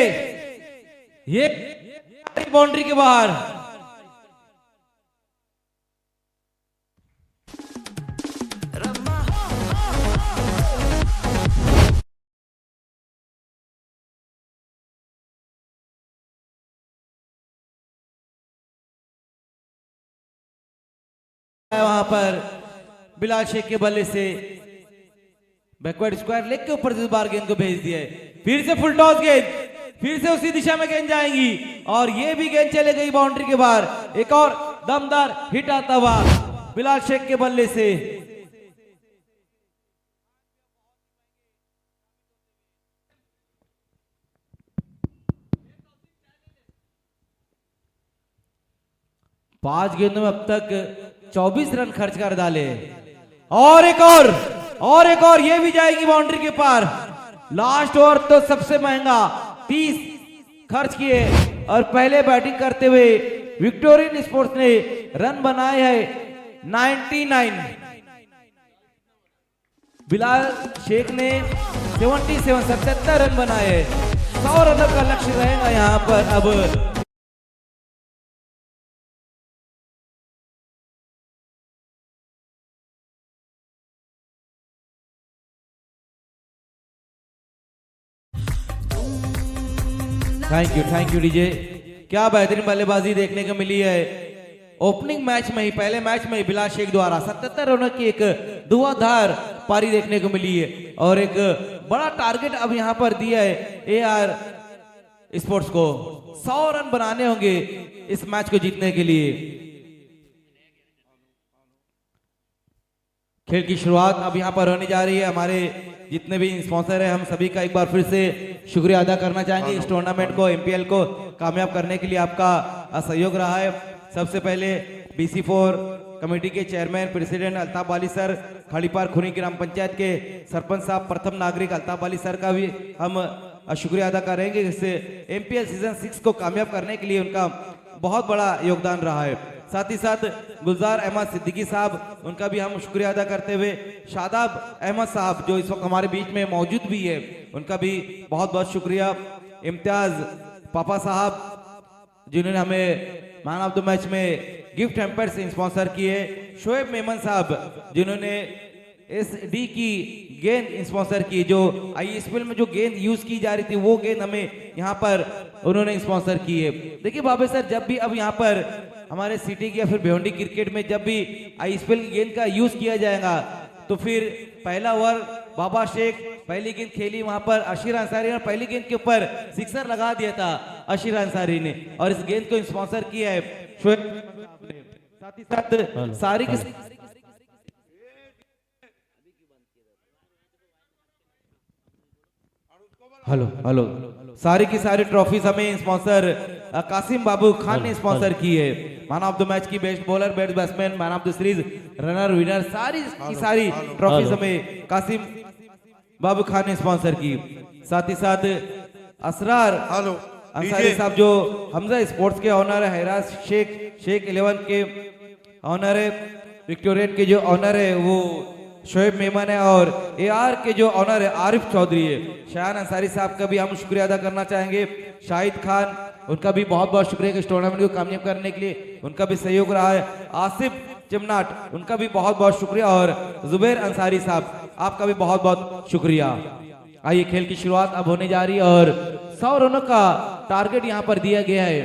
ये बाउंड्री के बाहर। वहां पर बिलाल शेख के बल्ले से बैकवर्ड स्क्वायर लेग के ऊपर इस बार गेंद को भेज दिया है। फिर से फुल टॉस गेंद, फिर से उसी दिशा में गेंद जाएंगी, और ये भी गेंद चले गई बाउंड्री के बाहर। एक और दमदार हिट आता हुआ बिलाल शेख के बल्ले से। पांच गेंदों में अब तक 24 रन खर्च कर डाले, और एक और ये भी जाएगी बाउंड्री के पार। लास्ट ओवर तो सबसे महंगा 30 खर्च किए और पहले बैटिंग करते हुए विक्टोरियन स्पोर्ट्स ने रन बनाए हैं 99। बिलाल शेख ने 77 रन बनाए। 100 रनों का लक्ष्य रहेगा यहां पर अब। Thank you DJ. क्या बेहतरीन बल्लेबाजी देखने को मिली है ओपनिंग मैच में ही, पहले मैच में ही बिलाल शेख द्वारा 77 रनों की एक धुआंधार पारी देखने को मिली है और एक बड़ा टारगेट अब यहां पर दिया है एआर स्पोर्ट्स को। 100 रन बनाने होंगे इस मैच को जीतने के लिए। खेल की शुरुआत अब यहां पर होने जा रही है। हमारे जितने भी स्पॉन्सर है हम सभी का एक बार फिर से शुक्रिया अदा करना चाहेंगे। इस टूर्नामेंट को एमपीएल को कामयाब करने के लिए आपका सहयोग रहा है। सबसे पहले BC4 कमेटी के चेयरमैन प्रेसिडेंट अल्ताफ वाली सर, खड़ीपार खुनी ग्राम पंचायत के सरपंच साहब, प्रथम नागरिक अल्ताफ वाली सर का भी हम शुक्रिया अदा करेंगे, जिससे एमपीएल सीजन 6 को कामयाब करने के लिए उनका बहुत बड़ा योगदान रहा है। साथ ही साथ गुलजार अहमद सिद्दीकी साहब, उनका भी हम शुक्रिया अदा करते हुए शादाब अहमद साहब जो इस वक्त हमारे बीच में मौजूद भी है, उनका भी बहुत बहुत शुक्रिया। इम्तियाज पापा साहब जिन्होंने हमें मैन ऑफ द मैच में गिफ्ट हैम्पर से स्पॉन्सर किए। शोएब मेमन साहब जिन्होंने SD की गेंद स्पॉन्सर की, जो ISPL में जो गेंद यूज की जा रही थी वो गेंद हमें यहाँ पर उन्होंने स्पॉन्सर की है। देखिए बाबा सर, जब भी अब यहाँ पर हमारे सिटी की या फिर भिवंडी क्रिकेट में जब भी ISPL की गेंद का यूज किया जाएगा तो फिर पहला ओवर बाबा शेख पहली गेंद खेली, वहां पर अशीर अंसारी ने पहली गेंद के ऊपर सिक्सर लगा दिया था अशीर अंसारी ने, और इस गेंद को स्पॉन्सर किया है साथ ही साथ सारी की हेलो सारी की सारी ट्रॉफीज हमें स्पॉन्सर कासिम बाबू खान ने स्पॉन्सर की है। मैन ऑफ द मैच की, best bowler, best batsman, man of the series, runner, winner, सारी की सारी ट्रॉफीज हमें कासिम बाबू खान ने स्पॉन्सर की। साथ ही साथ असरार अंसारी साहब जो हमजा स्पोर्ट्स के ऑनर है, हैराज शेख 11 के ऑनर है, विक्टोरियन के जो ऑनर है वो शोएब मेमन है, और AR के जो ऑनर है आरिफ चौधरी है। शाहान अंसारी साहब का भी हम शुक्रिया अदा करना चाहेंगे। शाहिद खान, उनका भी बहुत बहुत शुक्रिया इस टूर्नामेंट को कामयाब करने के लिए, उनका भी सहयोग रहा है। आसिफ चिमनाट, उनका भी बहुत बहुत शुक्रिया, और जुबैर अंसारी साहब आपका भी बहुत बहुत शुक्रिया। आइए खेल की शुरुआत अब होने जा रही है और 100 रनों का टारगेट यहां पर दिया गया है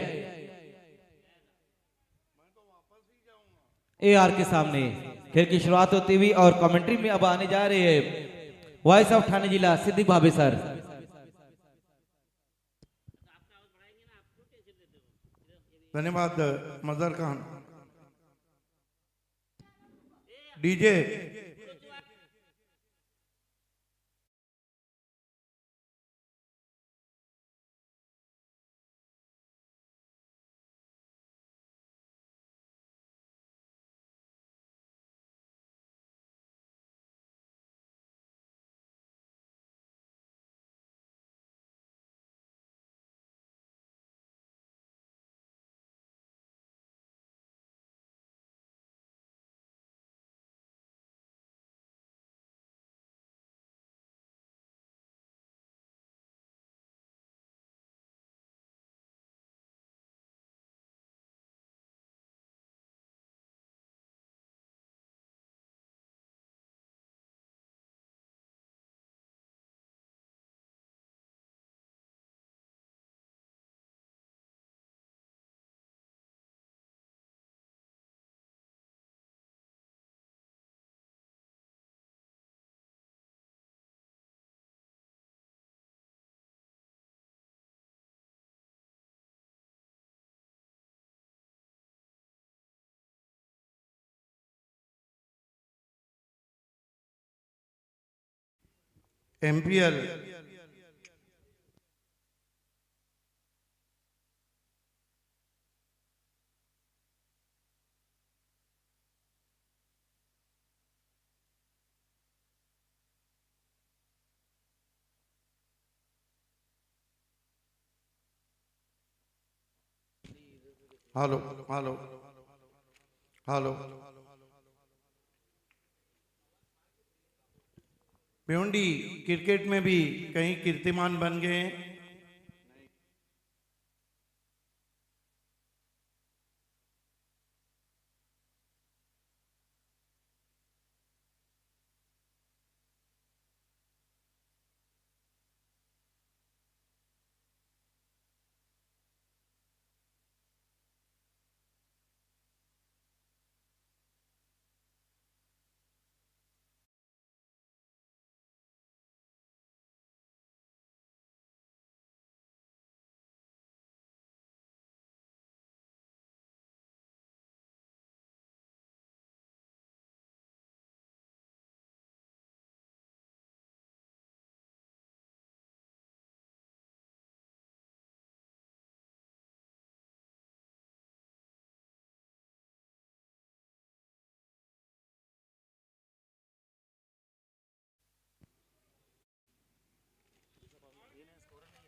AR के सामने। खेल की शुरुआत होती हुई और कमेंट्री में अब आने जा रहे हैं वॉइस ऑफ ठाणे जिला सिद्दीक भाभी सर। धन्यवाद Mazhar Khan. DJ MPL hello hello hello Bhiwandi cricket में भी कई कीर्तिमान बन गए हैं।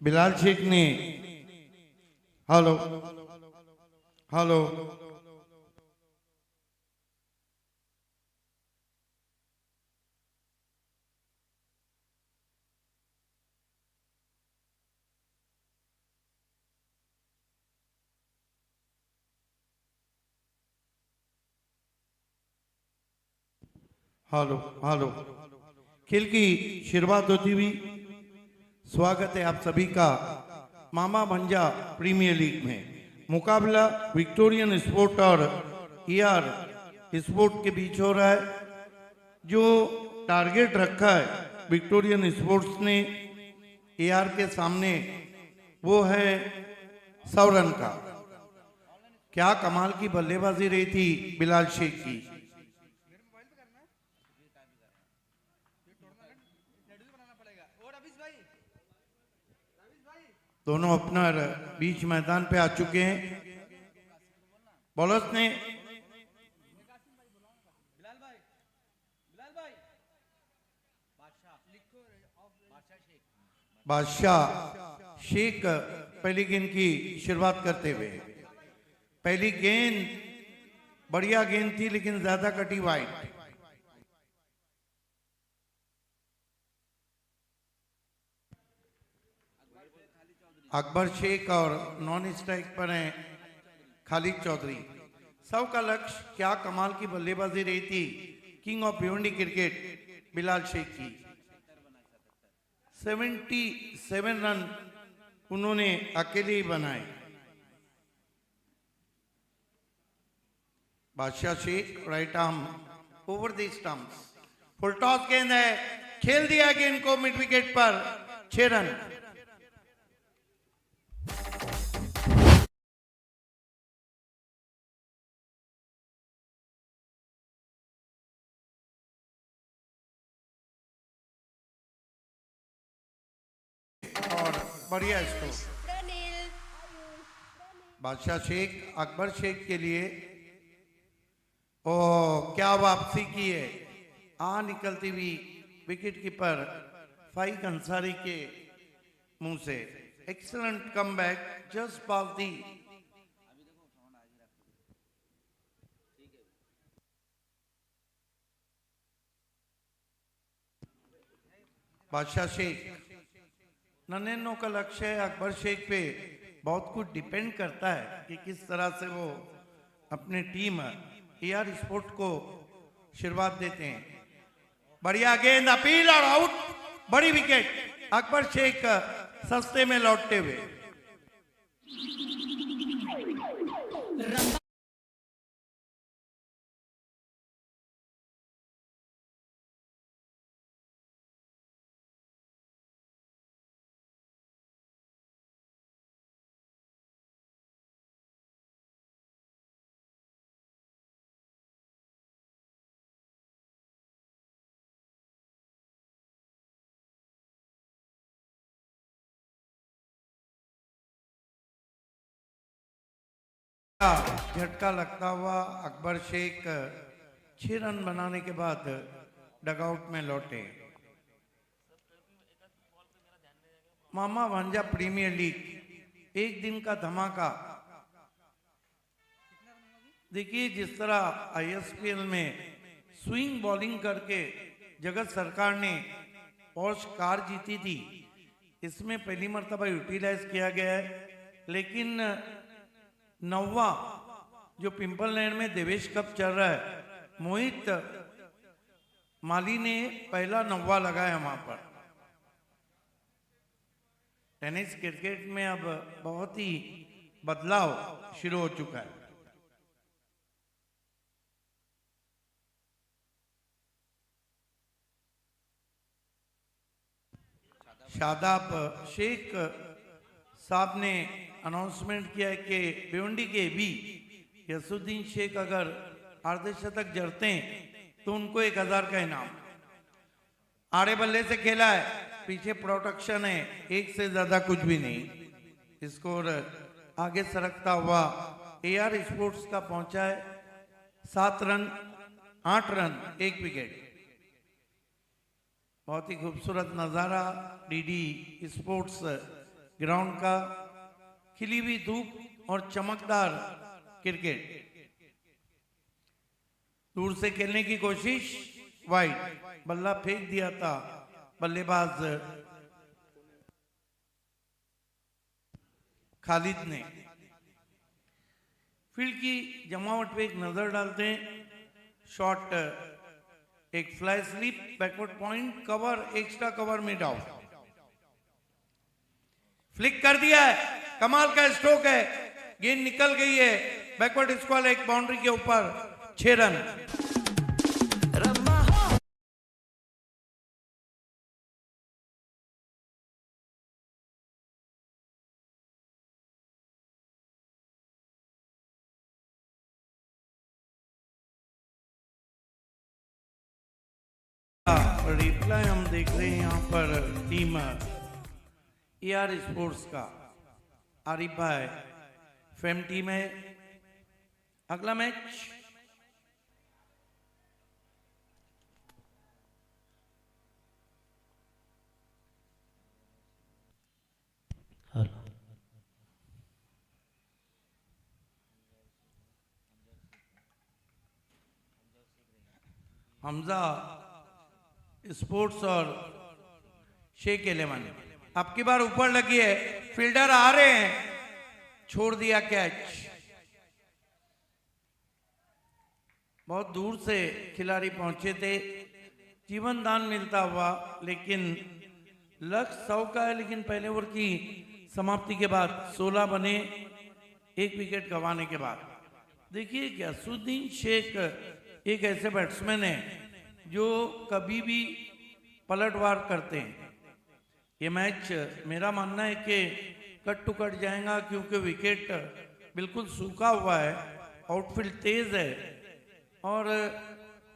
बिलाल शेख ने हेलो हेलो हेलो हेलो खेल की शुरुआत होती हुई स्वागत है आप सभी का मामा भंजा प्रीमियर लीग में। मुकाबला विक्टोरियन स्पोर्ट और ईआर स्पोर्ट के बीच हो रहा है। जो टारगेट रखा है विक्टोरियन स्पोर्ट्स ने ईआर के सामने वो है 100 रन का। क्या कमाल की बल्लेबाजी रही थी बिलाल शेख की। दोनों ओपनर बीच मैदान पे आ चुके हैं। बॉलर्स ने बादशाह शेख पहली गेंद की शुरुआत करते हुए। पहली गेंद बढ़िया गेंद थी लेकिन ज्यादा कटी वाइड। अकबर शेख और नॉन स्ट्राइक पर हैं खालिद चौधरी। सब का लक्ष्य क्या कमाल की बल्लेबाजी रही थी king of Bhiwandi cricket Bilal Shaikh की। 77 रन उन्होंने अकेले ही बनाए। Badshah Shaikh right arm over the stumps. Full toss गेंद है, खेल दिया गेंद को मिड विकेट पर। 6 रन। और बढ़िया स्कोर बादशाह शेख अकबर शेख के लिए। ओ क्या वापसी की है। निकलती हुई विकेट कीपर फाइक अंसारी के मुंह से। एक्सीलेंट कमबैक जस्ट पास दी। बादशाह शेख नन्हें का लक्ष्य है अकबर शेख पे बहुत कुछ डिपेंड करता है कि किस तरह से वो अपने टीम ईआर स्पोर्ट को शुरुआत देते हैं। बढ़िया गेंद अपील और आउट। बड़ी विकेट अकबर शेख सस्ते में लौटते हुए। झटका लगता हुआ अकबर शेख 6 रन बनाने के बाद डगआउट में लौटे। मामा भांजा प्रीमियर लीग एक दिन का धमाका। देखिए, जिस तरह आईएसपीएल में स्विंग बॉलिंग करके जगत सरकार ने पॉर्श कार जीती थी, इसमें पहली मर्तबा यूटिलाइज किया गया है। लेकिन नौवा जो पिंपल लैंड में देवेश कप चल रहा है, मोहित माली ने पहला नौवा लगाया वहां पर। टेनिस क्रिकेट में अब बहुत ही बदलाव शुरू हो चुका है। शादाब शेख साहब ने अनाउंसमेंट किया है कि भिवंडी के भी यसुद्दीन शेख अगर अर्धशतक जड़ते हैं तो उनको 1000 का इनाम। आड़े बल्ले से खेला है, पीछे प्रोटेक्शन है, एक से ज्यादा कुछ भी नहीं। स्कोर आगे सरकता हुआ एआर स्पोर्ट्स का पहुंचा है 7 रन 8 रन 1 विकेट। बहुत ही खूबसूरत नजारा डीडी स्पोर्ट्स ग्राउंड का, खिली हुई धूप और चमकदार क्रिकेट। दूर से खेलने की कोशिश, वाइड, बल्ला फेंक दिया था बल्लेबाज खालिद ने। फील्ड की जमावट पे एक नजर डालते हैं। शॉट, एक fly slip, backward point, cover, extra cover में आउट। फ्लिक कर दिया है, कमाल का स्ट्रोक है, गेंद निकल गई है बैकवर्ड स्क्वायर, एक बाउंड्री के ऊपर, 6 रन। रिप्लाई हम देख रहे हैं यहाँ पर टीम एआर स्पोर्ट्स का। आरिफ भाई फेम टीम है। अगला मैच हमजा स्पोर्ट्स और शेख 11। अब की बार ऊपर लगी है, फील्डर आ रहे हैं, छोड़ दिया कैच। बहुत दूर से खिलाड़ी पहुंचे थे, जीवन दान मिलता हुआ, लेकिन लक्ष्य 100 का है। लेकिन पहले ओवर की समाप्ति के बाद 16 बने 1 विकेट गंवाने के बाद। देखिए, यसुद्दीन शेख एक ऐसे बैट्समैन है जो कभी भी पलटवार करते हैं। ये मैच मेरा मानना है कि कट टू कट जाएगा, क्योंकि विकेट बिल्कुल सूखा हुआ है, आउटफील्ड तेज है। और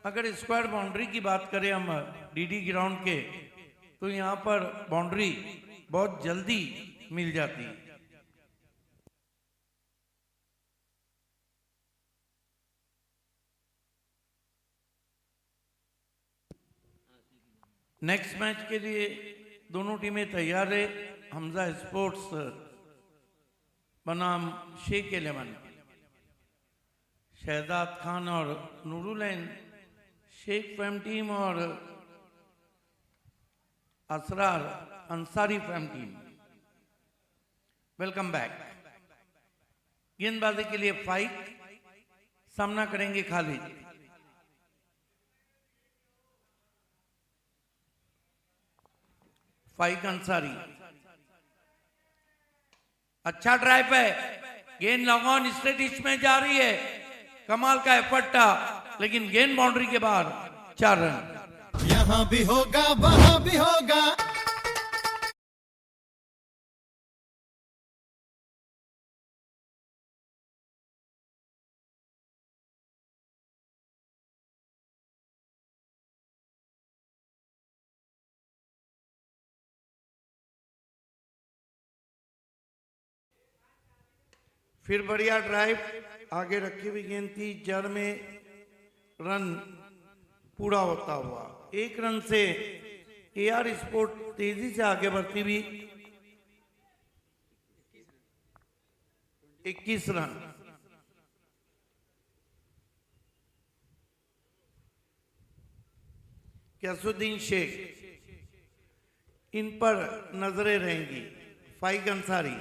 अगर स्क्वायर बाउंड्री की बात करें हम डीडी ग्राउंड के, तो यहाँ पर बाउंड्री बहुत जल्दी मिल जाती है। नेक्स्ट मैच के लिए दोनों टीमें तैयार है। हमजा स्पोर्ट्स बनाम शेख 11, शहजाद खान और नूरुलैन शेख फैम टीम और Asrar Ansari fame team. Welcome back. गेंदबाजी के लिए फाइक, सामना करेंगे खालिद। फाइक अंसारी, अच्छा ड्राइव है, गेंद लॉन्ग ऑन स्ट्रेट इच में जा रही है, कमाल का एफर्ट था, लेकिन गेंद बाउंड्री के बाहर, 4 रन। यहाँ भी होगा वहां भी होगा। फिर बढ़िया ड्राइव, आगे रखी हुई गेंद थी, जड़ में रन पूरा होता हुआ 1 रन से एआर स्पोर्ट तेजी से आगे बढ़ती हुई 21 रन। यसुद्दीन शेख, इन पर नजरें रहेंगी। फाइक अंसारी,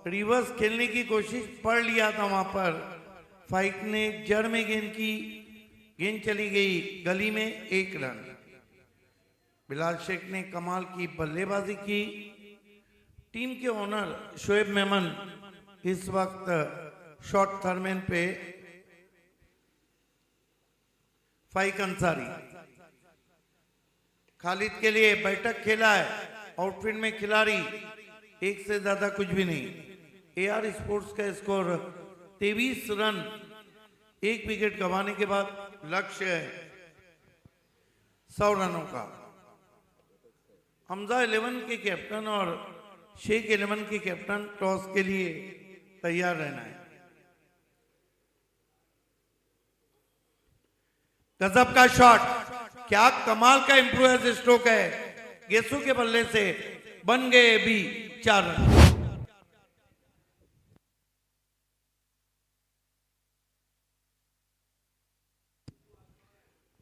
रिवर्स खेलने की कोशिश पढ़ लिया था वहां पर, फाइक ने जड़ में गेंद की, गेंद चली गई गली में, 1 रन। बिलाल शेख ने कमाल की बल्लेबाजी की। टीम के ओनर शोएब मेमन इस वक्त शॉट थर्मैन पे। फाइक अंसारी खालिद के लिए बैठक खेला है, आउटफील्ड में खिलाड़ी, 1 से ज्यादा कुछ भी नहीं। एआर स्पोर्ट्स का स्कोर 23 रन, 1 विकेट गंवाने के बाद लक्ष्य है 100 रनों का। हमजा 11 के कैप्टन और शेख 11 के कैप्टन टॉस के लिए तैयार रहना है। गजब का शॉट, क्या कमाल का इंप्रूव स्ट्रोक है। गेसू के बल्ले से बन गए भी 4 run.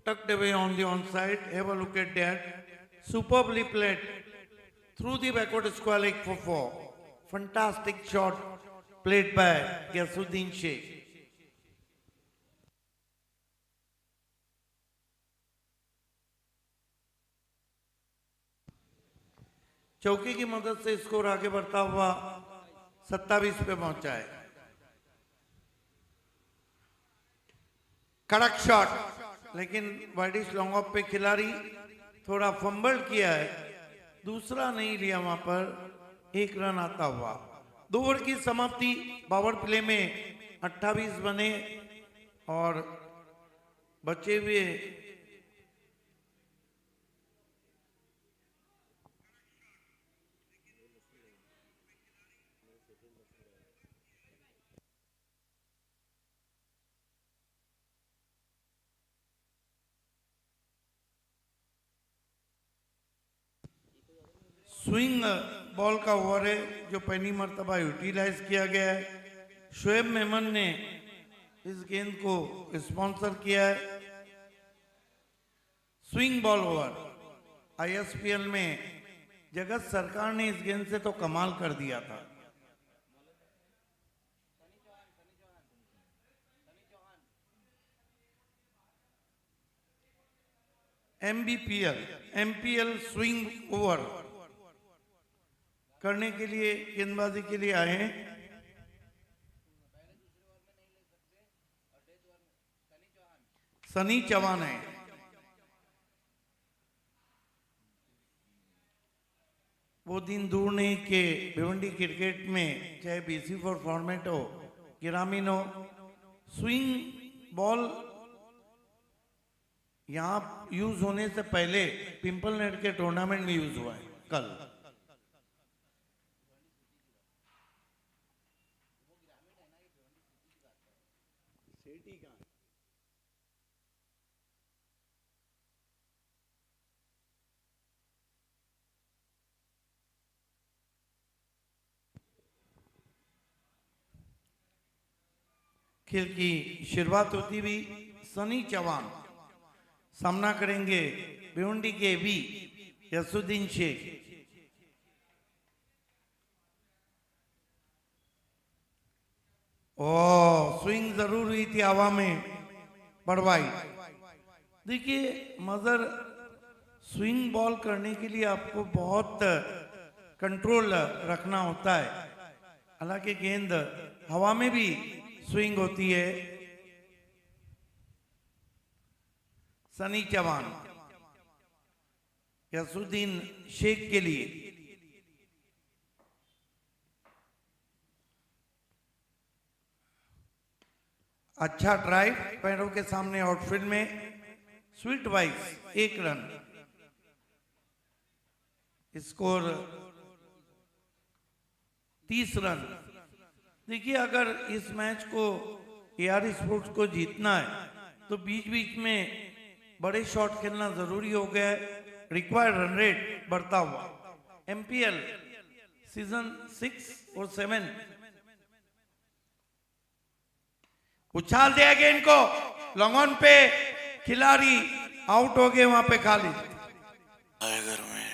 Tucked away on the onside. Have a look at that. Superbly played through the backward square leg for 4. Fantastic shot played by Yasuddin Sheikh. चौकी की मदद से स्कोर आगे बढ़ता हुआ 27 पे पहुंचा है। कड़क शॉट, लेकिन वाइडिश लॉन्ग ऑफ पे खिलाड़ी थोड़ा फंबल किया है, दूसरा नहीं लिया वहां पर, 1 रन आता हुआ। 2 ओवर की समाप्ति, पावर प्ले में 28 बने और बचे हुए स्विंग बॉल का ओवर है जो पहली मर्तबा यूटिलाइज किया गया है। शोएब मेमन ने इस गेंद को स्पॉन्सर किया है। स्विंग बॉल ओवर आईएसपीएल में जगत सरकार ने इस गेंद से तो कमाल कर दिया था। एमपीएल स्विंग ओवर करने के लिए गेंदबाजी के लिए आए हैं। सनी चौहान है। वो दिन दूर नहीं कि भिवंडी क्रिकेट में चाहे BC4 फॉर्मेट हो, ग्रामीण हो, स्विंग बॉल यहां यूज होने से पहले पिंपल नेट के टूर्नामेंट में यूज हुआ है कल। खेल की शुरुआत होती हुई सनी चौहान सामना करेंगे भिवंडी के वी यसुद्दीन शेख। स्विंग जरूर हुई थी हवा में, बढ़वाई। देखिए मजर, स्विंग बॉल करने के लिए आपको बहुत कंट्रोल रखना होता है। हालांकि गेंद हवा में भी स्विंग होती है। सनी चौहान यसुद्दीन शेख के लिए अच्छा ड्राइव, पैरों के सामने आउटफील्ड में, sweet vice, 1 run. Score 30 run. देखिए अगर इस मैच को एआर स्पोर्ट्स को जीतना है तो बीच बीच में बड़े शॉट खेलना जरूरी हो गया है। रिक्वायर्ड रन रेट बढ़ता हुआ। एमपीएल सीजन 6 और 7 उछाल दिया गेंद को, लॉन्ग ऑन पे खिलाड़ी आउट हो गए वहां पे खाली। टाइगर में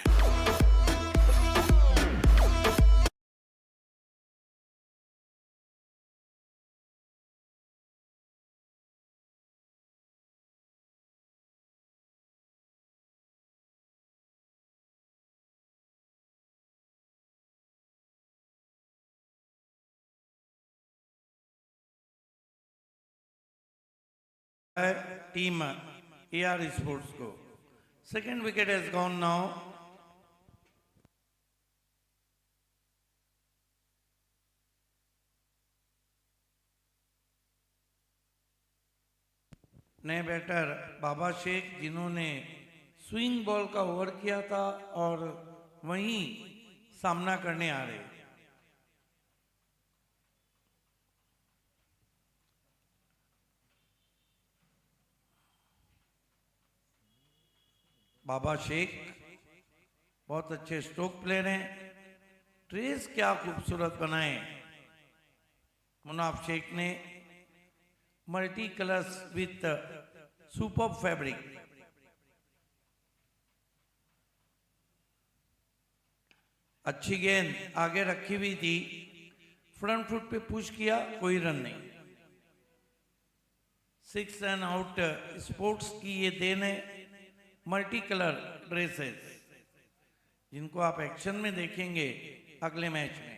टीम AR स्पोर्ट्स को। Second wicket has gone now. नए बैटर बाबा शेख, जिन्होंने स्विंग बॉल का ओवर किया था और वहीं सामना करने आ रहे। बाबा शेख बहुत अच्छे स्ट्रोक प्लेयर हैं। ट्रेस क्या खूबसूरत बनाए मुनाफ शेख ने, multi colours with super fabric. अच्छी गेंद आगे रखी हुई थी, फ्रंट फुट पे पुश किया, कोई रन नहीं। 6 रन आउट स्पोर्ट्स की ये देन है। मल्टी कलर ड्रेसेस जिनको आप एक्शन में देखेंगे अगले मैच में।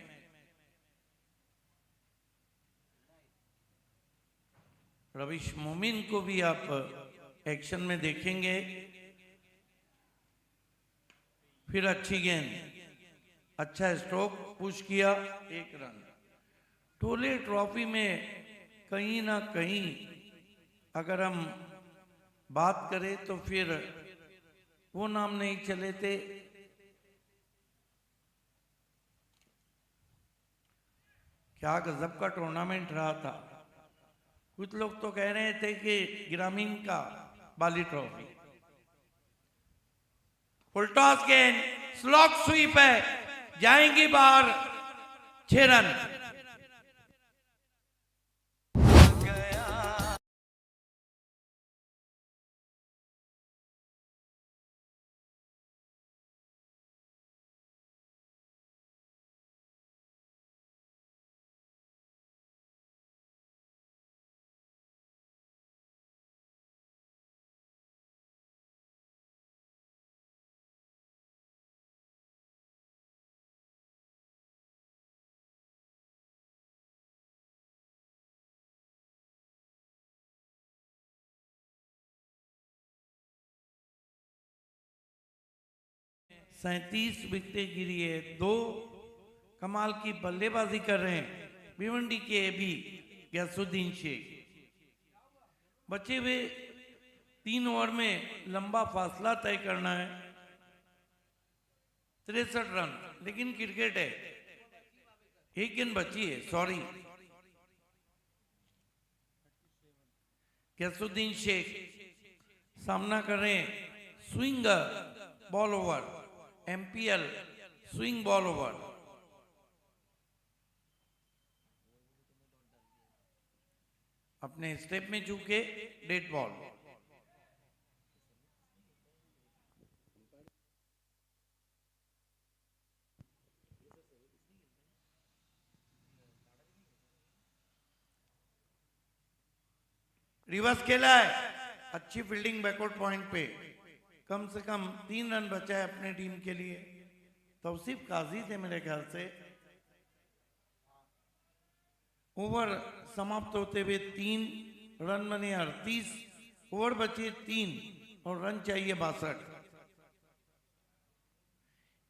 रविश मोमिन को भी आप एक्शन में देखेंगे। फिर अच्छी गेंद, अच्छा स्ट्रोक, पुश किया, 1 रन। टोले ट्रॉफी में कहीं ना कहीं अगर हम बात करें तो फिर वो नाम नहीं चले थे। क्या गजब का टूर्नामेंट रहा था। कुछ लोग तो कह रहे थे कि ग्रामीण का बाली ट्रॉफी। फुल टॉस गेंद, स्लॉग स्वीप है, जाएंगी बाहर, 6 रन। सैंतीस विकेटें गिरी है। 2 कमाल की बल्लेबाजी कर रहे हैं भिवंडी के भी गैसुद्दीन शेख। बचे हुए 3 ओवर में लंबा फासला तय करना है। 63 रन, लेकिन क्रिकेट है, 1 गेंद बची है, सॉरी। गैसुद्दीन शेख सामना कर रहे हैं, swing ball over, MPL swing ball over. अपने स्टेप में चूके, डेड बॉल। रिवर्स खेला है, अच्छी फील्डिंग बैकआउट पॉइंट पे। कम से कम 3 रन बचा है अपने टीम के लिए। तौसीफ काजी थे मेरे ख्याल से। ओवर समाप्त होते हुए 3 रन बने 38, ओवर बचे 3 और रन चाहिए 62।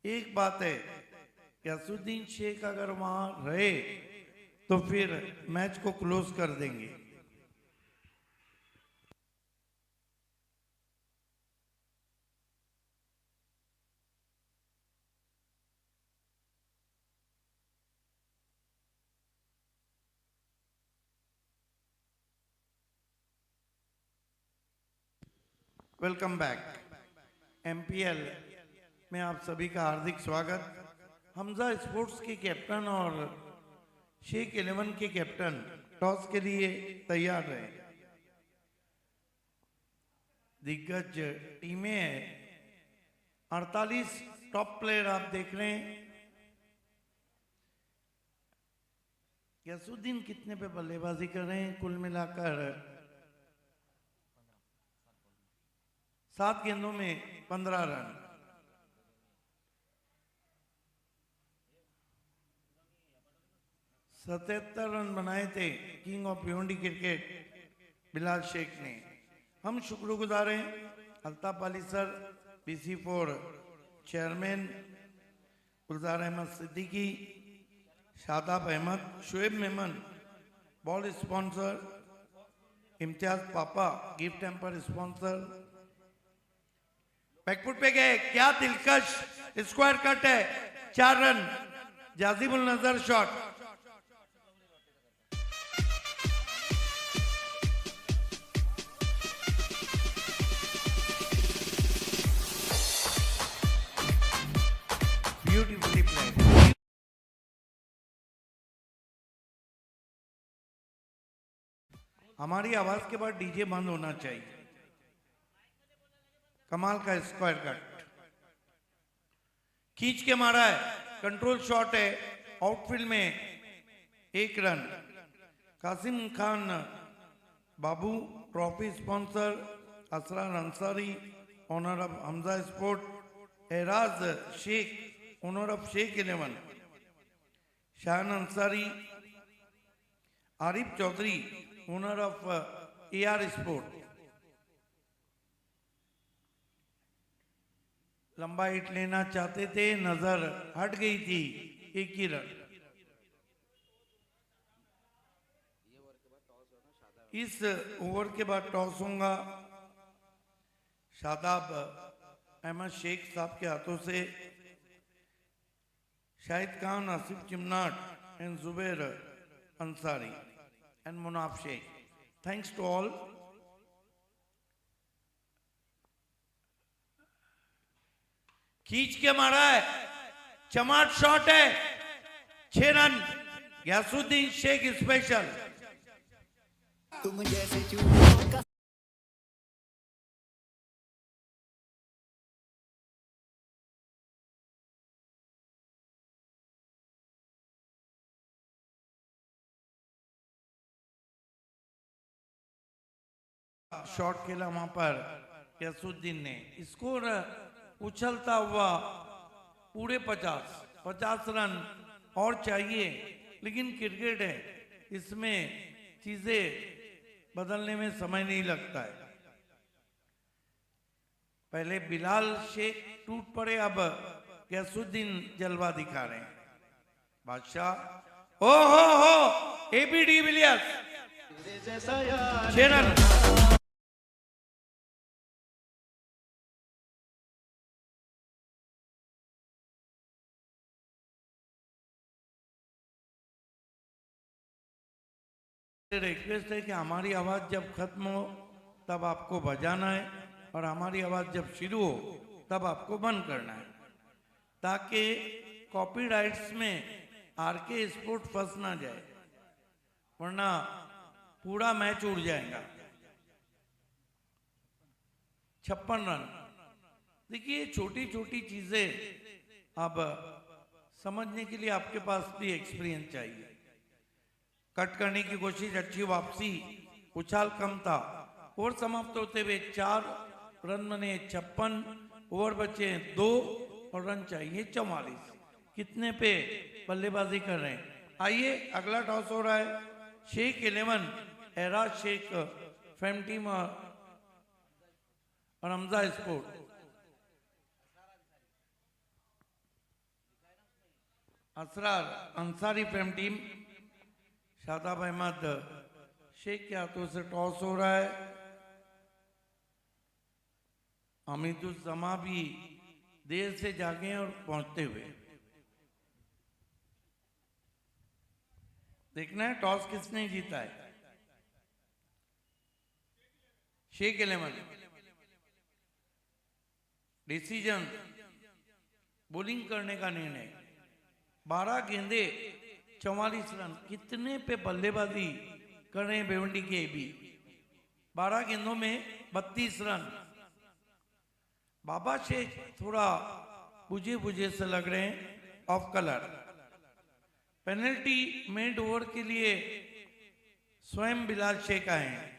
एक बात है, गैसुद्दीन शेख अगर वहां रहे तो फिर मैच को क्लोज कर देंगे। Welcome back. MPL में आप सभी का हार्दिक स्वागत। हमजा स्पोर्ट्स के कैप्टन और शेख 11 के कैप्टन टॉस के लिए तैयार रहे। दिग्गज टीमें हैं। 48 टॉप प्लेयर आप देख रहे हैं। गयासुद्दीन कितने पे बल्लेबाजी कर रहे हैं? कुल मिलाकर 7 गेंदों में 15 रन। सतहत्तर रन बनाए थे king of Bhiwandi cricket Bilal Sheikh ने। हम शुक्रगुजार हैं Altaf Ali sir, BC4 chairman, Gulzar Ahmed Siddiqui, Shadab Ahmed, Shoaib Memon ball sponsor, Imtiaz पापा गिफ्ट टेम्पर स्पॉन्सर। बैकफुट पे गए, क्या दिलकश स्क्वायर कट है, 4 रन। जाजिबुल नजर शॉट। Beautifully played. हमारी आवाज के बाद डीजे बंद होना चाहिए। कमाल का स्क्वायर कट, खींच के मारा है, कंट्रोल शॉट है, आउटफील्ड में 1 run. Qasim Khan Babu trophy sponsor, Asrar Ansari owner of Hamza sport, Eraj Sheikh owner of Sheikh 11, Shahan Ansari, Arif Chaudhary owner of AR sport. लंबा हिट लेना चाहते थे, नजर हट गई थी, 1 ही रन। इस ओवर के बाद टॉस होगा शादाब अहमद शेख साहब के हाथों से। शाहिद खान, आसिफ चिमनाट and Zubair Ansari and Munaf Sheikh. Thanks to all. खींच के मारा है, चमाट शॉट है, 6 रन। गयासुद्दीन शेख स्पेशल। तुम जैसे चूहों का शॉट खेला वहां पर गयासुद्दीन ने। स्कोर उछलता हुआ पूरे 50 रन और चाहिए, लेकिन क्रिकेट है, इसमें चीजें बदलने में समय नहीं लगता है। पहले बिलाल शेख टूट पड़े, अब गयासुद्दीन जलवा दिखा रहे हैं। बादशाह ओ हो AB डिविलियर्स 6 रन। रिक्वेस्ट है कि हमारी आवाज जब खत्म हो तब आपको बजाना है, और हमारी आवाज जब शुरू हो तब आपको बंद करना है, ताकि कॉपीराइट्स में RK स्पोर्ट फंस ना जाए, वरना पूरा मैच उड़ जाएगा। 56 रन। देखिए, छोटी छोटी चीजें अब समझने के लिए आपके पास भी एक्सपीरियंस चाहिए। कट करने की कोशिश, अच्छी वापसी, उछाल कम था। ओवर समाप्त होते हुए 4 रन बने, 56 ओवर बचे 2 और रन चाहिए 44। कितने पे बल्लेबाजी कर रहे हैं? आइए, अगला टॉस हो रहा है। शेख 11 एराज शेख फेम टीम और Hamza sport. Asrar Ansari fame team, Shadab Ahmed Sheikh के हाथों से टॉस हो रहा है। हमीदुज्जमा भी देर से जागे और पहुंचते हुए। देखना है टॉस किसने जीता है। शेख 11 डिसीजन, बॉलिंग करने का निर्णय। 12 गेंदे 44 रन। कितने पे बल्लेबाजी कर रहे हैं भिवंडी के AB? 12 गेंदों में 32 रन। बाबा शेख थोड़ा बुझे बुझे से लग रहे हैं, of colour. Penalty mid over के लिए स्वयं बिलाल शेख आए हैं।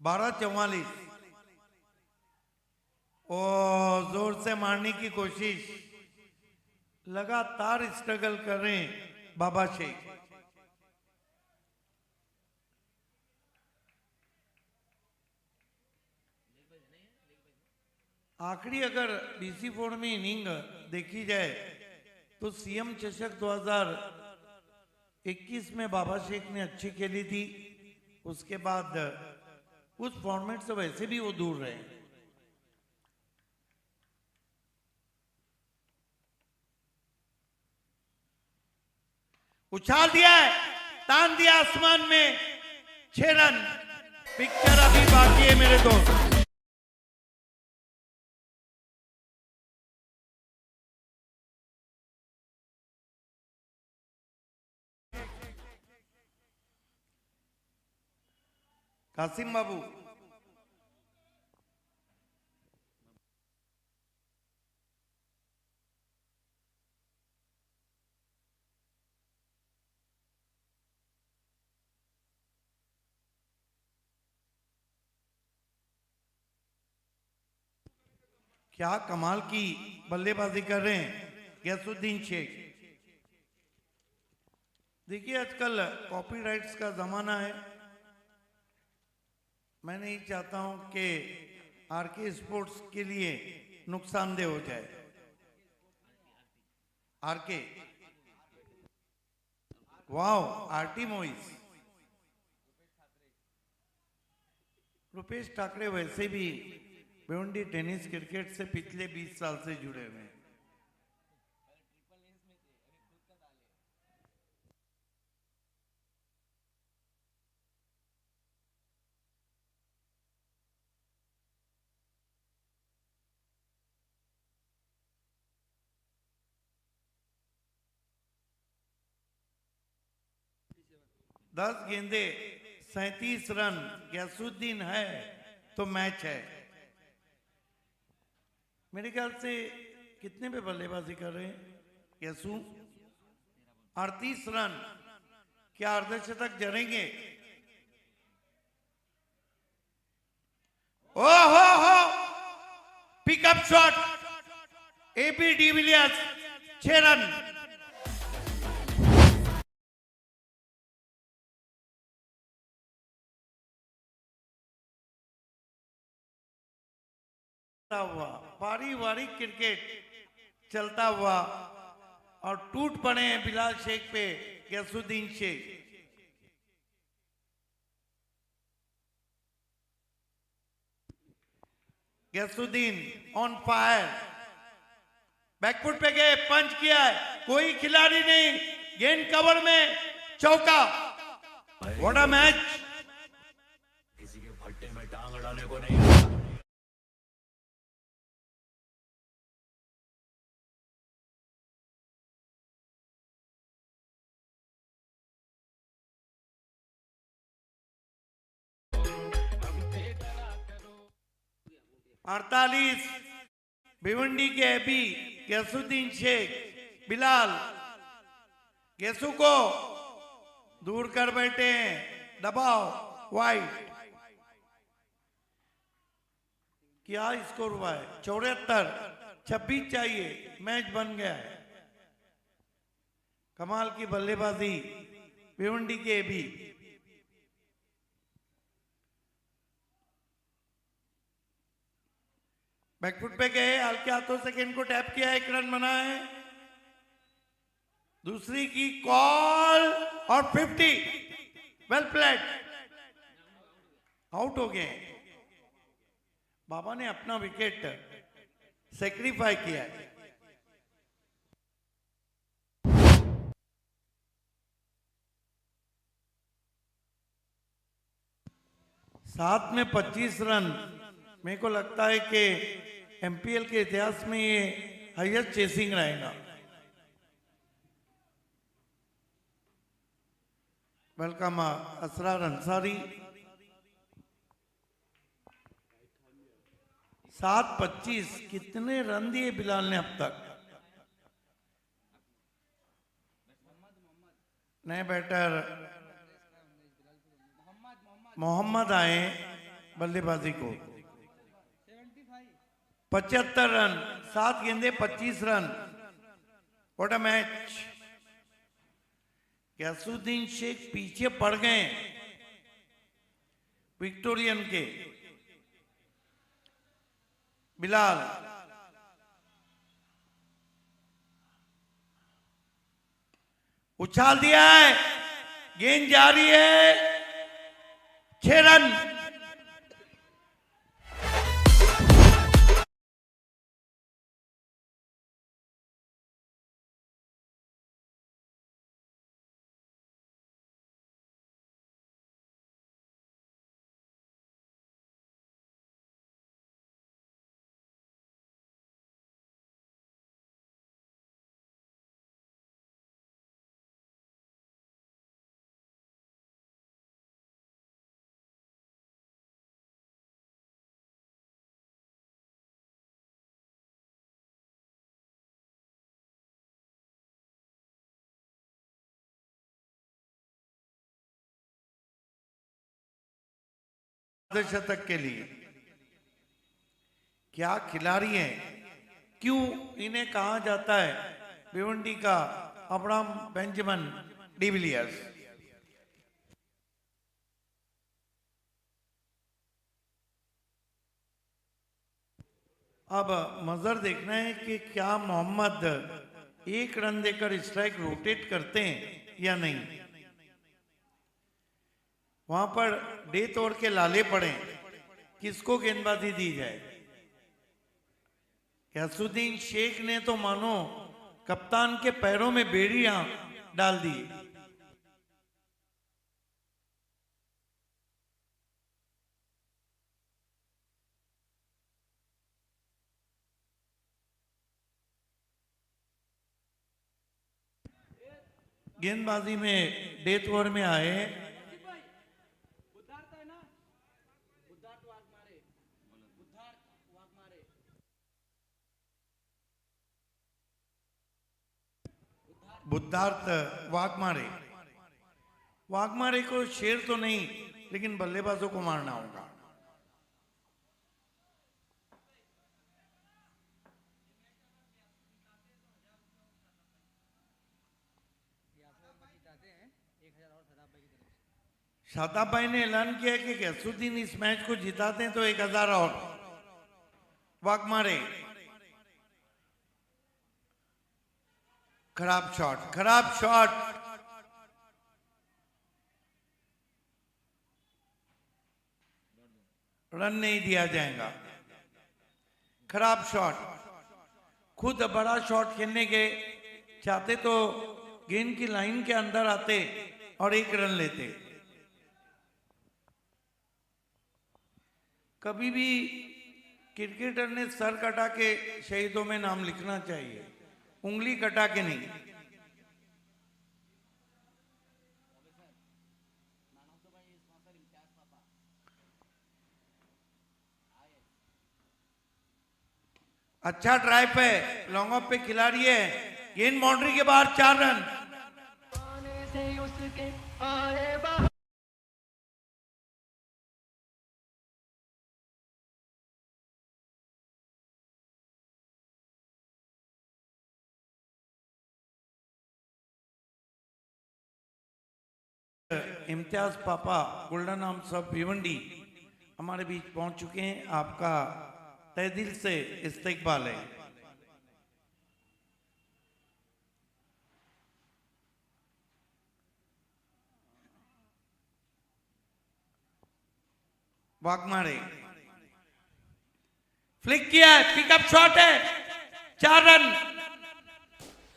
12:44। और जोर से मारने की कोशिश, लगातार स्ट्रगल कर रहे हैं बाबा शेख। आखिरी अगर बीसी फोर्ड में इनिंग देखी जाए तो सीएम चषक 2021 में बाबा शेख ने अच्छी खेली थी। उसके बाद उस फॉर्मेट से वैसे भी वो दूर रहे। उछाल दिया है, तान दिया आसमान में, 6 रन। पिक्चर अभी बाकी है मेरे दोस्त। कासिम बाबू, क्या कमाल की बल्लेबाजी कर रहे हैं गैसुद्दीन शेख। देखिए आजकल कॉपीराइट्स का जमाना है। मैं नहीं चाहता हूं कि आरके स्पोर्ट्स के लिए नुकसानदेह हो जाए। RK, wow, RT Moiz. Rupesh Thackeray वैसे भी भिवंडी टेनिस क्रिकेट से पिछले 20 साल से जुड़े हुए हैं। दस गेंदे 37 रन गैसुद्दीन है तो मैच है। मेरे ख्याल से कितने पे बल्लेबाजी कर रहे हैं गैसू? 38 रन। क्या अर्धशतक जड़ेंगे? हो pickup shot, AB de Villiers, 6 run. हुआ पारिवारिक क्रिकेट चलता हुआ और टूट पड़े हैं बिलाल शेख पे Ghiyasuddin Shaikh. Ghiyasuddin on fire, backfoot पे गए, पंच किया है, कोई खिलाड़ी नहीं, गेंद कवर में, चौका। What a match. किसी के भट्टे में टांग अड़ाने को नहीं आता। 48 भिवंडी के एबी गैसुद्दीन शेख, बिलाल गैसू को दूर कर बैठे हैं, दबाव, वाइट। क्या स्कोर हुआ है? 74, 26 चाहिए, मैच बन गया है। कमाल की बल्लेबाजी भिवंडी के एबी। बैकफुट पे गए, हल्के हाथों से गेंद को टैप किया, 1 रन बना है। दूसरी की कॉल और 50, वेल प्लेड, आउट हो गए। बाबा ने अपना विकेट सेक्रीफाई किया है। साथ में 25 रन। मेरे को लगता है कि एमपीएल के इतिहास में ये हाईएस्ट चेसिंग रहेगा। वेलकम असरार अंसारी। 7-25 कितने रन दिए बिलाल ने अब तक? नए बैटर मोहम्मद आए बल्लेबाजी को। 75 रन, 7 गेंदे 25 रन। What a match. Ghiyasuddin Shaikh पीछे पड़ गए विक्टोरियन के। बिलाल उछाल दिया है, गेंद जा रही है, 6 रन। शतक के लिए क्या खिलाड़ी हैं। क्यों इन्हें कहा जाता है भिवंडी का अब्राहम बेंजामिन डिविलियर्स। अब मजर देखना है कि क्या मोहम्मद 1 रन देकर स्ट्राइक रोटेट करते हैं या नहीं। वहां पर डे तोड़ के लाले पड़े, किसको गेंदबाजी दी जाए। गयासुद्दीन शेख ने तो मानो कप्तान के पैरों में बेड़ियां डाल दी। गेंदबाजी में डेथ ओवर में आए बुद्धार्थ वाघमारे। वाघमारे को शेर तो नहीं, लेकिन बल्लेबाजों को मारना होगा। शादाब भाई ने ऐलान किया कि गयासुद्दीन इस मैच को जिताते हैं तो 1000 और। वाघमारे खराब शॉट, खराब शॉट। रन नहीं दिया जाएगा। खराब शॉट। खुद बड़ा शॉट खेलने के चाहते तो गेंद की लाइन के अंदर आते और 1 रन लेते। कभी भी क्रिकेटर ने सर कटा के शहीदों में नाम लिखना चाहिए, उंगली कटा के नहीं। अच्छा ड्राइव पे लॉन्ग ऑफ पे खिलाड़ी है, गेंद बाउंड्री के बाहर, 4 रन। इम्तियाज पापा गोल्डन आर्म्स ऑफ भिवंडी हमारे बीच पहुंच चुके हैं। आपका तहे दिल से इस्तकबाल है। वाघमारे फ्लिक किया है, पिकअप शॉट है, 4 रन।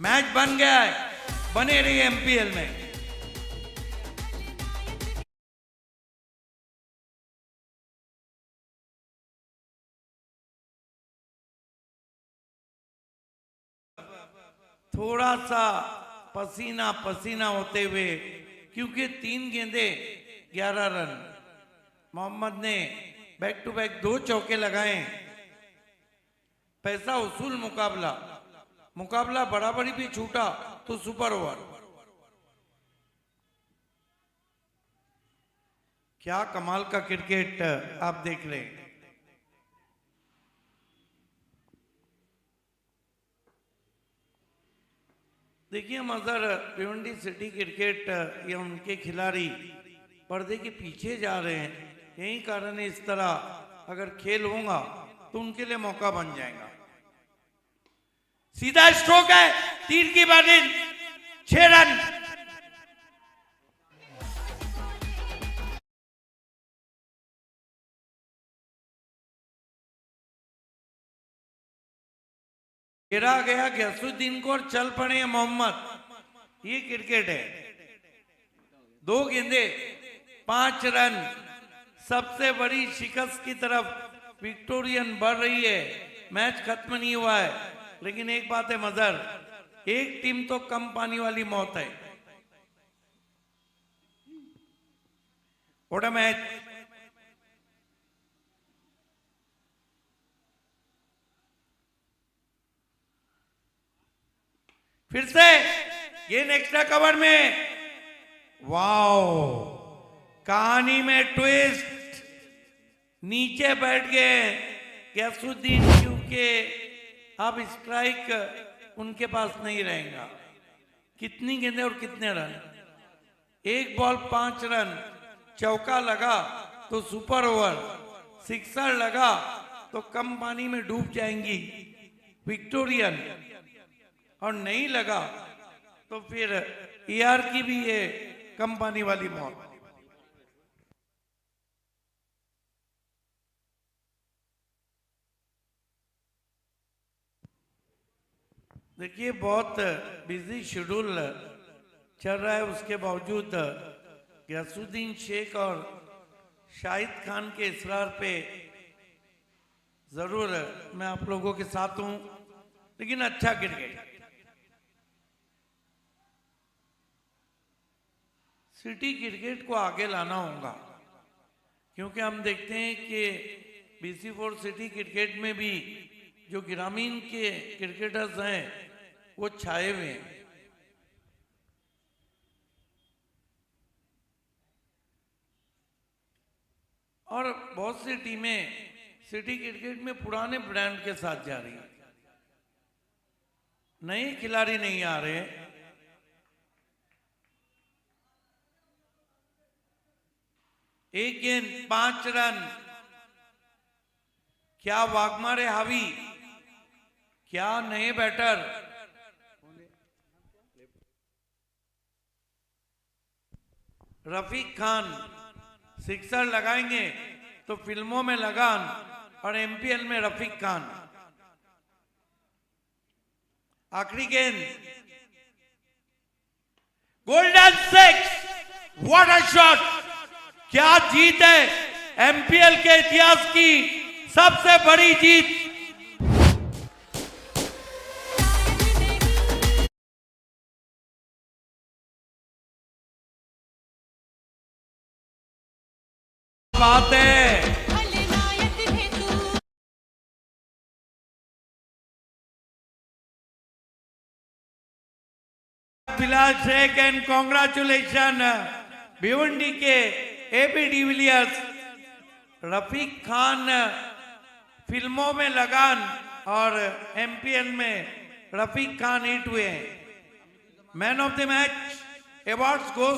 मैच बन गया है, बने रही एमपीएल में। थोड़ा सा पसीना पसीना होते हुए, क्योंकि 3 गेंदे 11 रन, मोहम्मद ने बैक टू बैक 2 चौके लगाए। पैसा वसूल मुकाबला बराबरी भी छूटा तो सुपर ओवर। क्या कमाल का क्रिकेट आप देख रहे हैं। देखिए मगर भिवंडी सिटी क्रिकेट या उनके खिलाड़ी पर्दे के पीछे जा रहे हैं। यही कारण है, इस तरह अगर खेल होगा तो उनके लिए मौका बन जाएगा। सीधा स्ट्रोक है, तीर की बारिश, 6 रन। गिरा गया गयासुद्दीन को और चल पड़े मोहम्मद। ये क्रिकेट है। 2 गेंदे 5 रन। सबसे बड़ी शिकस्त की तरफ विक्टोरियन बढ़ रही है। मैच खत्म नहीं हुआ है, लेकिन एक बात है मजर, एक टीम तो कम पानी वाली मौत है। What a match. फिर से ये एक्स्ट्रा कवर में, वाओ, कहानी में ट्विस्ट। नीचे बैठ गए गयासुद्दीन, क्योंकि अब स्ट्राइक उनके पास नहीं रहेगा। कितनी गेंदें और कितने रन। 1 ball 5 run. चौका लगा तो सुपर ओवर, सिक्सर लगा तो कम पानी में डूब जाएंगी विक्टोरियन, और नहीं लगा तो फिर ER की भी है कम पानी वाली मौत। देखिए बहुत बिजी शेड्यूल चल रहा है, उसके बावजूद गयासुद्दीन शेख और शाहिद खान के इसरार पे जरूर मैं आप लोगों के साथ हूं। लेकिन अच्छा क्रिकेट। सिटी क्रिकेट को आगे लाना होगा, क्योंकि हम देखते हैं कि BC4 सिटी क्रिकेट में भी जो ग्रामीण के क्रिकेटर्स हैं वो छाए हुए हैं। और बहुत सी टीमें सिटी क्रिकेट में पुराने ब्रांड के साथ जा रही हैं। नए खिलाड़ी नहीं आ रहे। एक गेंद 5 रन। क्या वाघमारे हावी, क्या नए बैटर। रफीक खान सिक्सर लगाएंगे तो फिल्मों में लगान, और MPL में रफीक खान। आखिरी गेंद, गोल्डन 6। What a shot. क्या जीत है। MPL के इतिहास की सबसे बड़ी जीत। बात है। फिलहाल शेख एंड कॉन्ग्रेचुलेशन भिवंडी के AB डिविलियर्स। रफीक खान फिल्मों में लगान और MPL में रफीक खान हिट हुए हैं। Man of the match awards goes